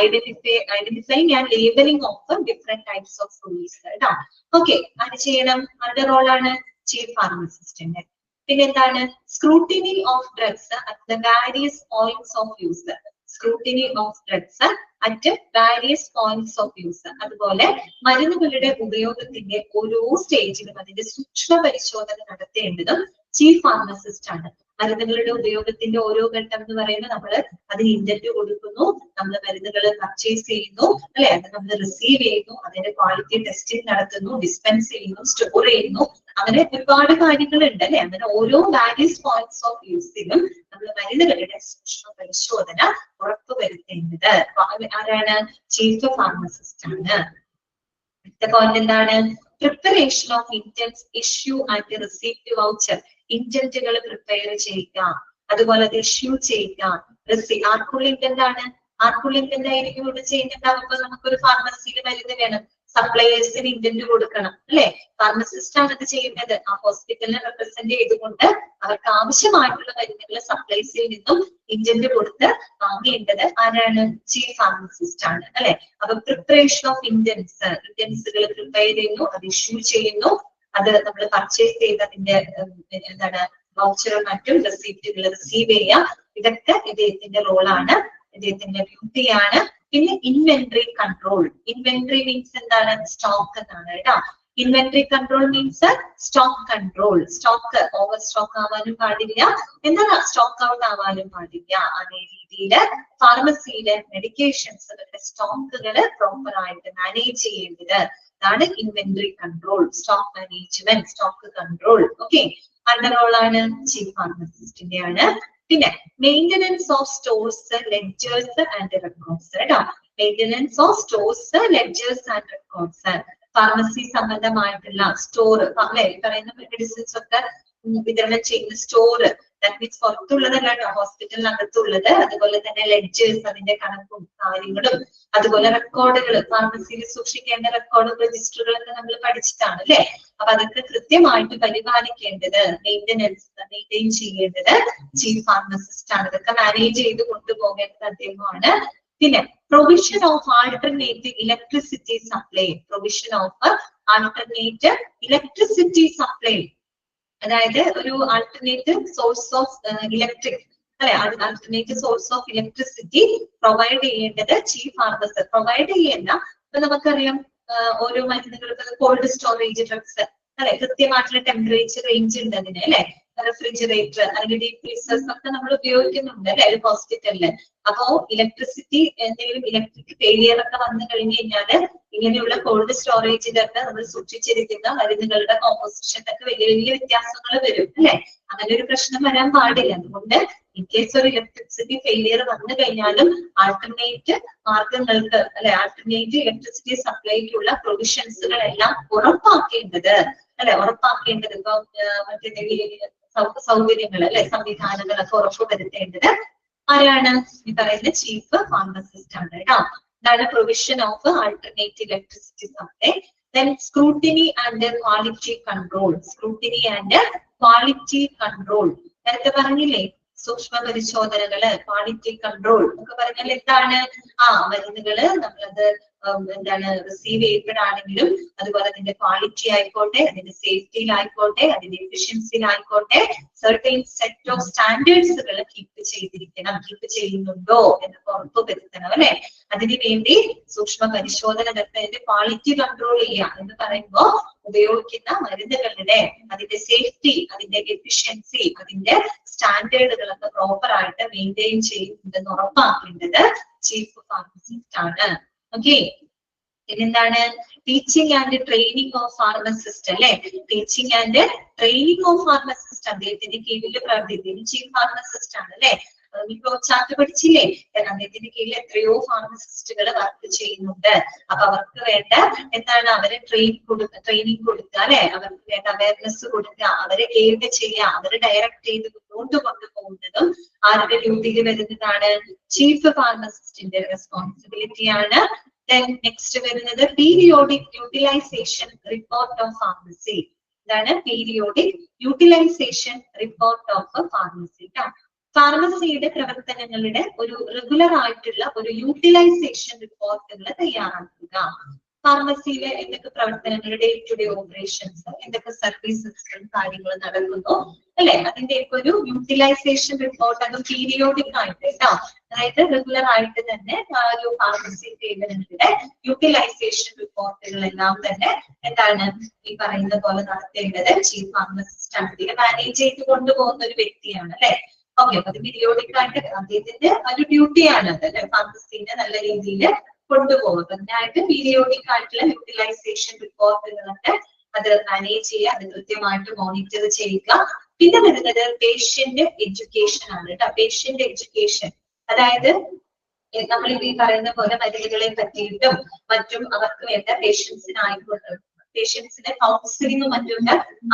identifying and labelling of different types of fluids കേട്ടോ. ഓക്കെ, അത് ചെയ്യണം. ആരുടെ റോളാണ്? ചീഫ് ഫാർമസിസ്റ്റിന്റെ. പിന്നെ എന്താണ്? Scrutiny of drugs at the various points of use. Scrutiny of drugs at various points of use. അതുപോലെ മരുന്നുകളുടെ ഉപയോഗത്തിന്റെ ഓരോ സ്റ്റേജിലും അതിന്റെ സൂക്ഷ്മ പരിശോധന നടത്തേണ്ടതും ചീഫ് ഫാർമസിസ്റ്റ് ആണ്. മരുന്നുകളുടെ ഉപയോഗത്തിന്റെ ഓരോ ഘട്ടം എന്ന് പറയുന്നത് നമ്മൾ അതിന് ഇന്റന്റ് കൊടുക്കുന്നു, നമ്മൾ മരുന്നുകൾ പർച്ചേസ് ചെയ്യുന്നു, അല്ലെ, അത് നമ്മൾ റിസീവ് ചെയ്യുന്നു, അതിന്റെ ക്വാളിറ്റി ടെസ്റ്റിംഗ് നടത്തുന്നു, ഡിസ്പെൻസ് ചെയ്യുന്നു, സ്റ്റോർ ചെയ്യുന്നു, അങ്ങനെ ഒരുപാട് കാര്യങ്ങളുണ്ട് അല്ലെ. അങ്ങനെ ഓരോ വാരിയസ് പോയിന്റ്സ് ഓഫ് യൂസിലും നമ്മൾ മരുന്നുകളുടെ സൂക്ഷ്മ പരിശോധന ഉറപ്പുവരുത്തേണ്ടത് ആരാണ്? ചീഫ് ഫാർമസിസ്റ്റ് ആണ്. അടുത്ത പോയിന്റ് എന്താണ്? Preparation of intents issue and receipt voucher. ഇന്റന്റുകൾ പ്രിപ്പയർ ചെയ്യുക, അതുപോലെ അത് ഇഷ്യൂ ചെയ്യുക. ആർക്കുള്ള ഇന്റന്റ് ആണ്? ആർക്കുള്ള ഇന്റന്റ് ആയിരിക്കും ഇവിടെ ചെയ്യുന്നുണ്ടാവുമ്പോ നമുക്കൊരു ഫാർമസിയിൽ മരുന്ന് വേണം, സപ്ലയേഴ്സിന് ഇന്റന്റ് കൊടുക്കണം അല്ലെ. ഫാർമസിസ്റ്റ് ആണ് ഇത് ചെയ്യുന്നത്. ആ ഹോസ്പിറ്റലിനെ റെപ്രസെന്റ് ചെയ്തുകൊണ്ട് അവർക്ക് ആവശ്യമായിട്ടുള്ള മരുന്നുകൾ സപ്ലൈസിൽ നിന്നും ഇന്റന്റ് കൊടുത്ത് വാങ്ങേണ്ടത് ആരാണ്? ചീഫ് ഫാർമസിസ്റ്റ് ആണ് അല്ലെ. അപ്പൊ പ്രിപ്പറേഷൻ ഓഫ് ഇന്റൻസുകൾ പ്രിപ്പയർ ചെയ്യുന്നു, അത് ഇഷ്യൂ ചെയ്യുന്നു, അത് നമ്മൾ പർച്ചേസ് ചെയ്ത് അതിന്റെ എന്താണ് വൗച്ചറും മറ്റും റെസിപ്റ്റുകൾ റിസീവ് ചെയ്യുക. ഇതൊക്കെ ഇദ്ദേഹത്തിന്റെ റോളാണ്, ഇദ്ദേഹത്തിന്റെ ഡ്യൂട്ടിയാണ്. പിന്നെ ഇൻവെന്ററി കൺട്രോൾ. ഇൻവെന്ററി മീൻസ് എന്താണ്? സ്റ്റോക്ക് എന്നാണ് കേട്ടോ. Inventory control means stock control. Stock over stock ആവാനും പാടില്ല, എന്നാൽ സ്റ്റോക്ക് ഔട്ട് ആവാനും പാടില്ല. അതേ രീതിയിൽ ഫാർമസിയിലെ മെഡിക്കേഷൻസുകളുടെ സ്റ്റോക്കുകൾ പ്രോപ്പർ ആയിട്ട് മാനേജ് ചെയ്യേണ്ടത് അതാണ് inventory control, stock management, stock control. Okay, അടുത്ത റോളാണ് ചീഫ് ഫാർമസിസ്റ്റിന്റെ ആണ്. പിന്നെ maintenance of stores, ledgers and records കേട്ടോ. Maintenance of stores, ledgers and records. Pharmacy സംബന്ധമായിട്ടുള്ള സ്റ്റോർ അല്ലെ, പറയുന്ന മെഡിസിൻസ് ഒക്കെ വിതരണം ചെയ്യുന്ന സ്റ്റോർ, ദാറ്റ് മീൻസ് പുറത്തുള്ളതല്ല കേട്ടോ, ഹോസ്പിറ്റലിനകത്തുള്ളത്. അതുപോലെ തന്നെ ലെഡ്ജേഴ്സ്, അതിന്റെ കണക്കും കാര്യങ്ങളും, അതുപോലെ റെക്കോർഡുകൾ, ഫാർമസിയിൽ സൂക്ഷിക്കേണ്ട റെക്കോർഡും രജിസ്റ്ററുകളൊക്കെ നമ്മൾ പഠിച്ചിട്ടാണ് അല്ലെ. അപ്പൊ അതൊക്കെ കൃത്യമായിട്ട് പരിപാലിക്കേണ്ടത്, മെയിൻറ്റെയിൻ ചെയ്യേണ്ടത് ചീഫ് ഫാർമസിസ്റ്റ് ആണ്. ഇതൊക്കെ മാനേജ് ചെയ്ത് കൊണ്ടുപോകേണ്ടത് അദ്ദേഹമാണ്. പിന്നെ provision of alternative electricity supply. Provision of alternative electricity supply, അതായത് ഒരു ആൾട്ടർനേറ്റീവ് സോഴ്സ് ഓഫ് ഇലക്ട്രിക് അല്ലെ, alternative source of electricity provide ചെയ്യേണ്ടത് ചീഫ് ഫാർമസിസ്റ്റ്. പ്രൊവൈഡ് ചെയ്യേണ്ട, ഇപ്പൊ നമുക്കറിയാം ഓരോ മരുന്നുകൾക്ക് കോൾഡ് സ്റ്റോറേജ് ഡ്രഗ്സ് അല്ലെ, കൃത്യമായിട്ടുള്ള ടെമ്പറേച്ചർ റേഞ്ച് ഉണ്ട് അതിന് അല്ലെ. റെഫ്രിജറേറ്റർ അല്ലെങ്കിൽ ഡീപ് ഫ്രീസേഴ്സ് ഒക്കെ നമ്മൾ ഉപയോഗിക്കുന്നുണ്ട് അല്ലെ ഒരു ഹോസ്പിറ്റലില്. അപ്പോ ഇലക്ട്രിസിറ്റി എന്തെങ്കിലും ഇലക്ട്രിക് ഫെയിലിയർ ഒക്കെ വന്നു കഴിഞ്ഞു കഴിഞ്ഞാല് ഇങ്ങനെയുള്ള കോൾഡ് സ്റ്റോറേജിലൊക്കെ നമ്മൾ സൂക്ഷിച്ചിരിക്കുന്ന മരുന്നുകളുടെ കോമ്പോസിഷനൊക്കെ വലിയ വലിയ വ്യത്യാസങ്ങൾ വരും അല്ലെ. അങ്ങനെ ഒരു പ്രശ്നം വരാൻ പാടില്ല. അതുകൊണ്ട് ഇൻ കേസ് ഒരു ഇലക്ട്രിസിറ്റി ഫെയിലിയർ വന്നു കഴിഞ്ഞാലും ആൾട്ടർനേറ്റ് മാർഗങ്ങൾക്ക് അല്ലെ, ആൾട്ടർനേറ്റ് ഇലക്ട്രിസിറ്റി സപ്ലൈക്കുള്ള പ്രൊവിഷൻസുകളെല്ലാം ഉറപ്പാക്കേണ്ടത് അല്ലെ, ഉറപ്പാക്കേണ്ടത് ഇപ്പൊ മറ്റേതെങ്കിലും സൗകര്യങ്ങൾ അല്ലെ, സംവിധാനങ്ങളൊക്കെ ഉറപ്പുവരുത്തേണ്ടത് ആരാണ്? ഈ പറയുന്ന ചീഫ് ഫാർമസിസ്റ്റ് ആണ് കേട്ടോ. ഇതാണ് provision of alternate electricity supply. Then scrutiny and quality control. Scrutiny and quality control. നേരത്തെ പറഞ്ഞില്ലേ സൂക്ഷ്മ പരിശോധനകള്, ക്വാളിറ്റി കൺട്രോൾ ഒക്കെ പറഞ്ഞാൽ എന്താണ്? മരുന്നുകള് നമ്മളത് എന്താണ് റിസീവ് ചെയ്യപ്പെടാണെങ്കിലും അതുപോലെ അതിന്റെ ക്വാളിറ്റി ആയിക്കോട്ടെ, അതിന്റെ സേഫ്റ്റിയിലായിക്കോട്ടെ, അതിന്റെ എഫിഷ്യൻസിയിലായിക്കോട്ടെ, സർട്ടൈൻ സെറ്റ് ഓഫ് സ്റ്റാൻഡേർഡ്സുകൾ കീപ്പ് ചെയ്യുന്നുണ്ടോ എന്നൊക്കെ ഉറപ്പുവരുത്തണം അല്ലെ. അതിനു വേണ്ടി സൂക്ഷ്മ പരിശോധന നടത്തുന്നതിന്റെ ക്വാളിറ്റി കൺട്രോൾ ചെയ്യുക എന്ന് പറയുമ്പോൾ ഉപയോഗിക്കുന്ന മരുന്നുകളുടെ അതിന്റെ സേഫ്റ്റി, അതിന്റെ എഫിഷ്യൻസി, അതിന്റെ സ്റ്റാൻഡേർഡുകളൊക്കെ പ്രോപ്പർ ആയിട്ട് മെയിൻറ്റെയിൻ ചെയ്യുന്നുണ്ടെന്ന് ഉറപ്പാക്കേണ്ടത് ചീഫ് ഫാർമസിസ്റ്റ് ആണ്. ഓക്കെ, പിന്നെന്താണ്? Teaching and training of pharmacist അല്ലെ. Teaching and training of pharmacist അദ്ദേഹത്തിന്റെ കീഴിൽ പ്രവർത്തിക്കുന്ന ചീഫ് ഫാർമസിസ്റ്റ് ആണ് അല്ലെ. ഇപ്പൊ ചാർട്ട് പഠിച്ചില്ലേ, അദ്ദേഹത്തിന്റെ കീഴിൽ എത്രയോ ഫാർമസിസ്റ്റുകൾ വർക്ക് ചെയ്യുന്നുണ്ട്. അപ്പൊ അവർക്ക് വേണ്ട എന്താണ്? അവരെ ട്രെയിനിങ് കൊടുക്കുക അല്ലെ, അവർക്ക് വേണ്ട അവയർനെസ് കൊടുക്കുക, അവരെ ഗൈഡ് ചെയ്യുക, അവരെ ഡയറക്ട് ചെയ്ത് മുന്നോട്ട് കൊണ്ടുപോകുന്നതും ആരുടെ ഡ്യൂട്ടിയിൽ വരുന്നതാണ്? ചീഫ് ഫാർമസിസ്റ്റിന്റെ റെസ്പോൺസിബിലിറ്റി ആണ്. നെക്സ്റ്റ് വരുന്നത് periodic utilization report of pharmacy. ഇതാണ് periodic utilization report of pharmacy. ഫാർമസിയുടെ പ്രവർത്തനങ്ങളുടെ ഒരു റെഗുലർ ആയിട്ടുള്ള ഒരു യൂട്ടിലൈസേഷൻ റിപ്പോർട്ടുകൾ തയ്യാറാക്കുക. ഫാർമസിയിലെ എന്തൊക്കെ പ്രവർത്തനങ്ങൾ, ഡേ ടു ഡേ ഓപ്പറേഷൻസ്, എന്തൊക്കെ സർവീസസ് കാര്യങ്ങൾ നടക്കുന്നു അല്ലെ, അതിന്റെയൊക്കെ ഒരു യൂട്ടിലൈസേഷൻ റിപ്പോർട്ട് അത് പീരിയോഡിക് ആയിട്ട് കേട്ടോ, അതായത് റെഗുലർ ആയിട്ട് തന്നെ ആ ഒരു ഫാർമസി സേവനങ്ങളുടെ യൂട്ടിലൈസേഷൻ റിപ്പോർട്ടുകളെല്ലാം തന്നെ എന്താണ് ഈ പറയുന്ന പോലെ നടത്തേണ്ടത് ചീഫ് ഫാർമസിസ്റ്റ് ആണ്. ഇതിനെ മാനേജ് ചെയ്ത് കൊണ്ടുപോകുന്ന ഒരു വ്യക്തിയാണ് അല്ലെ. ഓക്കെ, അപ്പൊ അത് പീരിയോഡിക് ആയിട്ട് അദ്ദേഹത്തിന്റെ ഒരു ഡ്യൂട്ടിയാണ് അത് അല്ലെ, ഫാർമസിനെ നല്ല രീതിയിൽ കൊണ്ടുപോകും. അതിനായിട്ട് പീരിയോഡിക് ആയിട്ടുള്ള യൂട്ടിലൈസേഷൻ റിപ്പോർട്ടുകളൊക്കെ അത് മാനേജ് ചെയ്യുക, അത് കൃത്യമായിട്ട് മോണിറ്റർ ചെയ്യുക. പിന്നെ വരുന്നത് പേഷ്യന്റ് എഡ്യൂക്കേഷൻ ആണ് കേട്ടോ. പേഷ്യന്റ് എഡ്യൂക്കേഷൻ അതായത് നമ്മൾ ഈ പറയുന്ന പോലെ മരുന്നുകളെ പറ്റിയിട്ടും മറ്റും അവർക്ക് വേണ്ട പേഷ്യൻസിന് കൗൺസിലിംഗും മറ്റും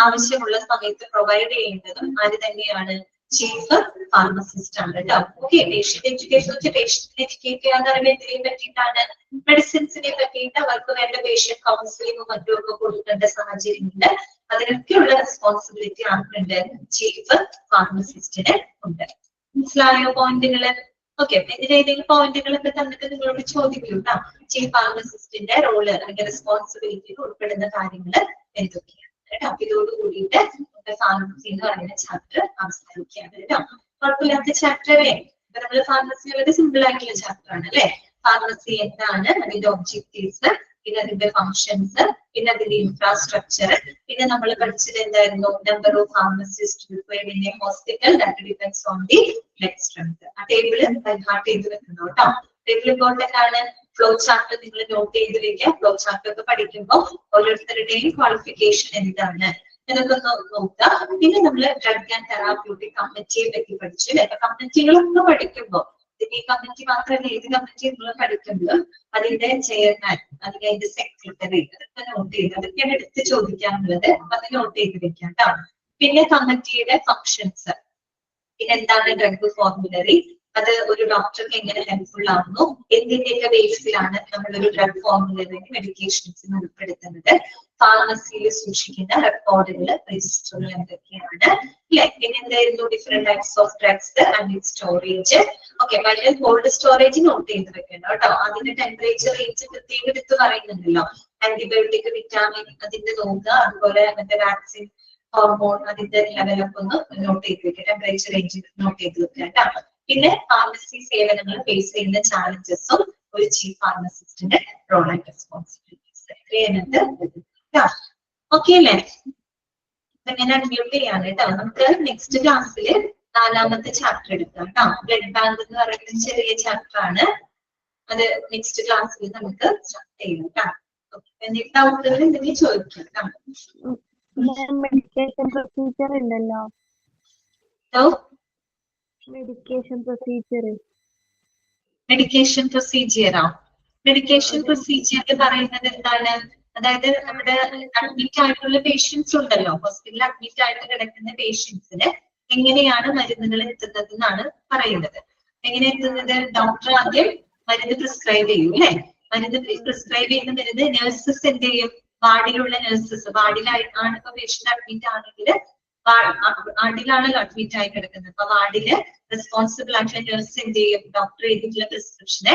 ആവശ്യമുള്ള സമയത്ത് പ്രൊവൈഡ് ചെയ്യേണ്ടതും ആര് തന്നെയാണ്? ചീഫ് ഫാർമസിസ്റ്റ് ആണ് കേട്ടോ. ഓക്കെ, പേഷ്യന്റ് എഡ്യൂക്കേഷൻ വെച്ചാൽ പേഷ്യന്റിനെ എഡ്യൂക്കേറ്റ് ചെയ്യാന്ന് പറയുമ്പോൾ എന്തിനെ പറ്റിയിട്ടാണ്? മെഡിസിൻസിനെ പറ്റിയിട്ട് അവർക്ക് വേണ്ട പേഷ്യന്റ് കൗൺസിലിംഗും മറ്റും ഒക്കെ കൊടുക്കേണ്ട സാഹചര്യമുണ്ട്. അതിനൊക്കെയുള്ള റെസ്പോൺസിബിലിറ്റി ആർക്കുണ്ട്? ചീഫ് ഫാർമസിസ്റ്റിന് ഉണ്ട്. മനസ്സിലായോ പോയിന്റുകള്? ഓക്കെ, ഇതിന് ഏതെങ്കിലും പോയിന്റുകളൊക്കെ തന്നിട്ട് നിങ്ങളോട് ചോദിക്കും കേട്ടോ. ചീഫ് ഫാർമസിസ്റ്റിന്റെ റോള് അല്ലെങ്കിൽ റെസ്പോൺസിബിലിറ്റി ഉൾപ്പെടുന്ന കാര്യങ്ങൾ എന്തൊക്കെയാണ് കേട്ടോ. അപ്പൊ ഇതോട് കൂടിയിട്ട് ഫാർമസി എന്ന് പറയുന്ന ചാപ്റ്റർ അവസാനിക്കുകയാണ് കേട്ടോ. കുഴപ്പമില്ലാത്ത ചാപ്റ്റർ അല്ലേ? ഇപ്പൊ നമ്മള് ഫാർമസി വളരെ സിമ്പിൾ ആയിട്ടുള്ള ചാപ്റ്റർ ആണ് അല്ലെ. ഫാർമസി എന്താണ്, അതിന്റെ ഒബ്ജക്റ്റീവ്സ്, പിന്നെ അതിന്റെ ഫങ്ഷൻസ്, പിന്നെ അതിന്റെ ഇൻഫ്രാസ്ട്രക്ചർ, പിന്നെ നമ്മൾ പഠിച്ചത് എന്തായിരുന്നു? Number of pharmacist required in A hospital that depends on the blood strength. ആ ടേബിള് ഹാർട്ട് ചെയ്ത് വെക്കുന്നു കേട്ടോ. ടേബിൾ ഇമ്പോർട്ടന്റ് ആണ്. ഫ്ലോ ചാർട്ട് നിങ്ങൾ നോട്ട് ചെയ്ത് വെക്കുക. ഫ്ലോ ചാർട്ട് ഒക്കെ പഠിക്കുമ്പോൾ ഓരോരുത്തരുടെയും ക്വാളിഫിക്കേഷൻ എന്താണ് എന്നൊക്കെ നോക്കുക. പിന്നെ നമ്മൾ ഡ്രഗ് ആൻഡ് തെറാപ്യൂട്ടിക് കമ്മിറ്റിയെ പറ്റി പഠിച്ചു അല്ലെ. കമ്മിറ്റികളൊക്കെ പഠിക്കുമ്പോൾ ഈ കമ്മിറ്റി മാത്രമല്ല, ഏത് കമ്മിറ്റി നിങ്ങൾ പഠിക്കുമ്പോൾ അതിന്റെ ചെയർമാൻ, അതിന്റെ സെക്രട്ടറി, അതൊക്കെ നോട്ട് ചെയ്ത് അതൊക്കെയാണ് എടുത്ത് ചോദിക്കാനുള്ളത്. അത് നോട്ട് ചെയ്ത് വെക്കാം കേട്ടോ. പിന്നെ കമ്മിറ്റിയുടെ ഫങ്ഷൻസ്, പിന്നെ എന്താണ് ഡ്രഗ് ഫോർമുലറി, അത് ഒരു ഡോക്ടർക്ക് എങ്ങനെ ഹെൽപ്ഫുൾ ആവുന്നു, എന്തിന്റെയൊക്കെ ബേസിലാണ് നമ്മളൊരു ഡ്രഗ് ഫോർമുലറി മെഡിക്കേഷൻസിന് ഉൾപ്പെടുത്തുന്നത്, ഫാർമസിയിൽ സൂക്ഷിക്കുന്ന റെക്കോർഡുകൾ, രജിസ്റ്ററുകൾ എന്തൊക്കെയാണ് അല്ലെ. പിന്നെ എന്തായിരുന്നു? Different types of drugs and storage. Okay, വലിയ കോൾഡ് സ്റ്റോറേജ് നോട്ട് ചെയ്ത് വെക്കണം കേട്ടോ. അതിന്റെ ടെമ്പറേച്ചർ റേഞ്ച് പ്രത്യേകം എടുത്ത് പറയുന്നുണ്ടല്ലോ. ആന്റിബയോട്ടിക്, വിറ്റാമിൻ അതിന്റെ നോക്കുക. അതുപോലെ മറ്റേ വാക്സിൻ, ഹോർമോൺ അതിന്റെ ലെവലൊക്കെ ഒന്ന് നോട്ട് ചെയ്ത് വെക്കുക. ടെമ്പറേച്ചർ റേഞ്ച് നോട്ട് ചെയ്ത് വെക്കുക കേട്ടോ. പിന്നെ ഫാർമസി സേവനങ്ങൾ ഫേസ് ചെയ്യുന്ന ചാലഞ്ചസും ഒരു ചീഫ് ഫാർമസിസ്റ്റിന്റെ റോൾ ആൻഡ് റെസ്പോൺസിബിലിറ്റീസ്. ഓക്കെ അല്ലേ? ഇങ്ങനെ അൺമ്യൂട്ട് ചെയ്യാണ് കേട്ടോ. നമുക്ക് നെക്സ്റ്റ് ക്ലാസ്സിൽ 4ാമത്തെ ചാപ്റ്റർ എടുക്കാം കേട്ടോ. ബ്ലഡ് ബാങ്ക് എന്ന് പറയുന്നത് ചെറിയ ചാപ്റ്റർ ആണ്. അത് നെക്സ്റ്റ് ക്ലാസ്സിൽ നമുക്ക് സ്റ്റാർട്ട് ചെയ്യാം കേട്ടോ. എന്തെങ്കിലും ഡൗട്ടുകൾ എന്തെങ്കിലും ചോദിക്കാം കേട്ടോ. മെഡിക്കേഷൻ പ്രൊസീജിയർ ഉണ്ടല്ലോ. മെഡിക്കേഷൻ പ്രൊസീജിയറോ? മെഡിക്കേഷൻ പ്രൊസീജിയർ പറയുന്നത് എന്താണ്? അതായത് നമ്മുടെ അഡ്മിറ്റ് ആയിട്ടുള്ള പേഷ്യൻസ് ഉണ്ടല്ലോ, ഹോസ്പിറ്റലിൽ അഡ്മിറ്റ് ആയിട്ട് കിടക്കുന്ന പേഷ്യൻസിന് എങ്ങനെയാണ് മരുന്നുകൾ എത്തുന്നത് എന്നാണ് പറയുന്നത്. എങ്ങനെ എത്തുന്നത്? ഡോക്ടർ ആദ്യം മരുന്ന് പ്രിസ്ക്രൈബ് ചെയ്യും അല്ലെ. മരുന്ന് പ്രിസ്ക്രൈബ് ചെയ്യുന്ന മരുന്ന് നഴ്സസ് എന്ത് ചെയ്യും? വാർഡിലുള്ള നഴ്സസ്, വാർഡിലാണ് ഇപ്പൊ പേഷ്യന്റ് അഡ്മിറ്റ് ആണെങ്കിൽ വാർഡിലാണല്ലോ അഡ്മിറ്റ് ആയി കിടക്കുന്നത്. അപ്പൊ വാർഡില് റെസ്പോൺസിബിൾ ആയിട്ടുള്ള നഴ്സ് എന്ത് ചെയ്യും? ഡോക്ടർ എഴുതിയിട്ടുള്ള പ്രിസ്ക്രിപ്ഷനെ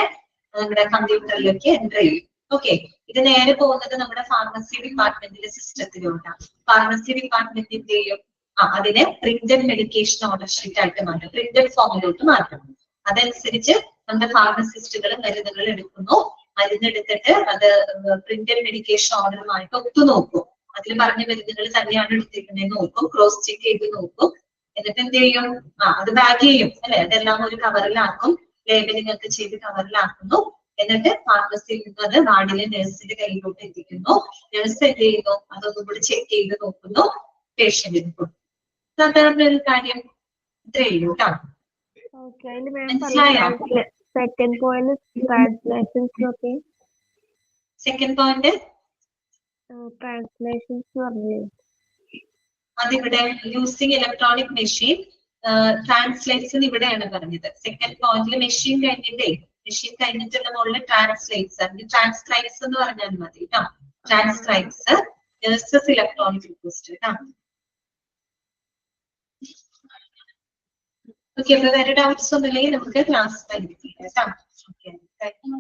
നമ്മുടെ കമ്പ്യൂട്ടറിലേക്ക് എൻ്റർ ചെയ്യും. ഓക്കെ, ഇത് നേരെ പോകുന്നത് നമ്മുടെ ഫാർമസി ഡിപ്പാർട്ട്മെന്റിന്റെ സിസ്റ്റത്തിലോട്ടാണ്. ഫാർമസി ഡിപ്പാർട്ട്മെന്റ് എന്ത് ചെയ്യും? അതിനെ പ്രിന്റഡ് മെഡിക്കേഷൻ ഓർഡർ ഷീറ്റ് ആയിട്ട് മാറ്റും, പ്രിന്റഡ് ഫോമിലോട്ട് മാറ്റും. അതനുസരിച്ച് നമ്മുടെ ഫാർമസിസ്റ്റുകൾ മരുന്നുകൾ എടുക്കുന്നു. മരുന്നെടുത്തിട്ട് അത് പ്രിന്റഡ് മെഡിക്കേഷൻ ഓർഡറുമായിട്ട് ഒത്തുനോക്കും. അതിൽ പറഞ്ഞ മരുന്നുകൾ തന്നെയാണ് എടുത്തിരിക്കുന്നത് നോക്കും, ക്രോസ് ചെക്ക് ചെയ്ത് നോക്കും. എന്നിട്ട് എന്ത് ചെയ്യും? അത് ബാഗ് ചെയ്യും അല്ലെ. അതെല്ലാം ഒരു കവറിലാക്കും, ലേബലിംഗ് ഒക്കെ ചെയ്ത് കവറിലാക്കുന്നു. എന്നിട്ട് ഫാർമസിയിൽ നിന്ന് അത് വാർഡിലെ നഴ്സിന്റെ കയ്യിലോട്ട് എത്തിക്കുന്നു. നഴ്സ് എന്ത് ചെയ്യുന്നു? അതൊന്നും കൂടി ചെക്ക് ചെയ്ത് നോക്കുന്നു, പേഷ്യന്റിന് കൊടുക്കും. സാധാരണ ഒരു കാര്യം ഇത്രയേ ഉള്ളൂ കേട്ടോ. സെക്കൻഡ് പോയിന്റ് ട്രാൻസ്ലേഷൻസ് ഒക്കെ. സെക്കൻഡ് പോയിന്റ് ട്രാൻസ്ലേഷൻസ് പറഞ്ഞില്ലേ? അതിവിടെ യൂസിങ് ഇലക്ട്രോണിക് മെഷീൻ ട്രാൻസ്ലേറ്റ്സ് ഇവിടെയാണ് പറഞ്ഞത്. സെക്കൻഡ് പോയിന്റിൽ മെഷീൻ കഴിഞ്ഞിട്ടുള്ള മുകളിൽ ട്രാൻസ്ലേറ്റ്സ്, അല്ലെങ്കിൽ ട്രാൻസ്ക്രൈബ്സ് എന്ന് പറഞ്ഞാൽ മതി കേട്ടോ. ട്രാൻസ്ക്രൈബ്സ് നഴ്സസ് ഇലക്ട്രോണിക് റിക്വസ്റ്റ് കേട്ടോ. ഓക്കെ, അപ്പൊ വേറെ ഡൗട്ട്സ് ഒന്നുമില്ലെങ്കിൽ നമുക്ക് ക്ലാസ് കഴിഞ്ഞിരിക്കാം കേട്ടോ. Okay, thank you.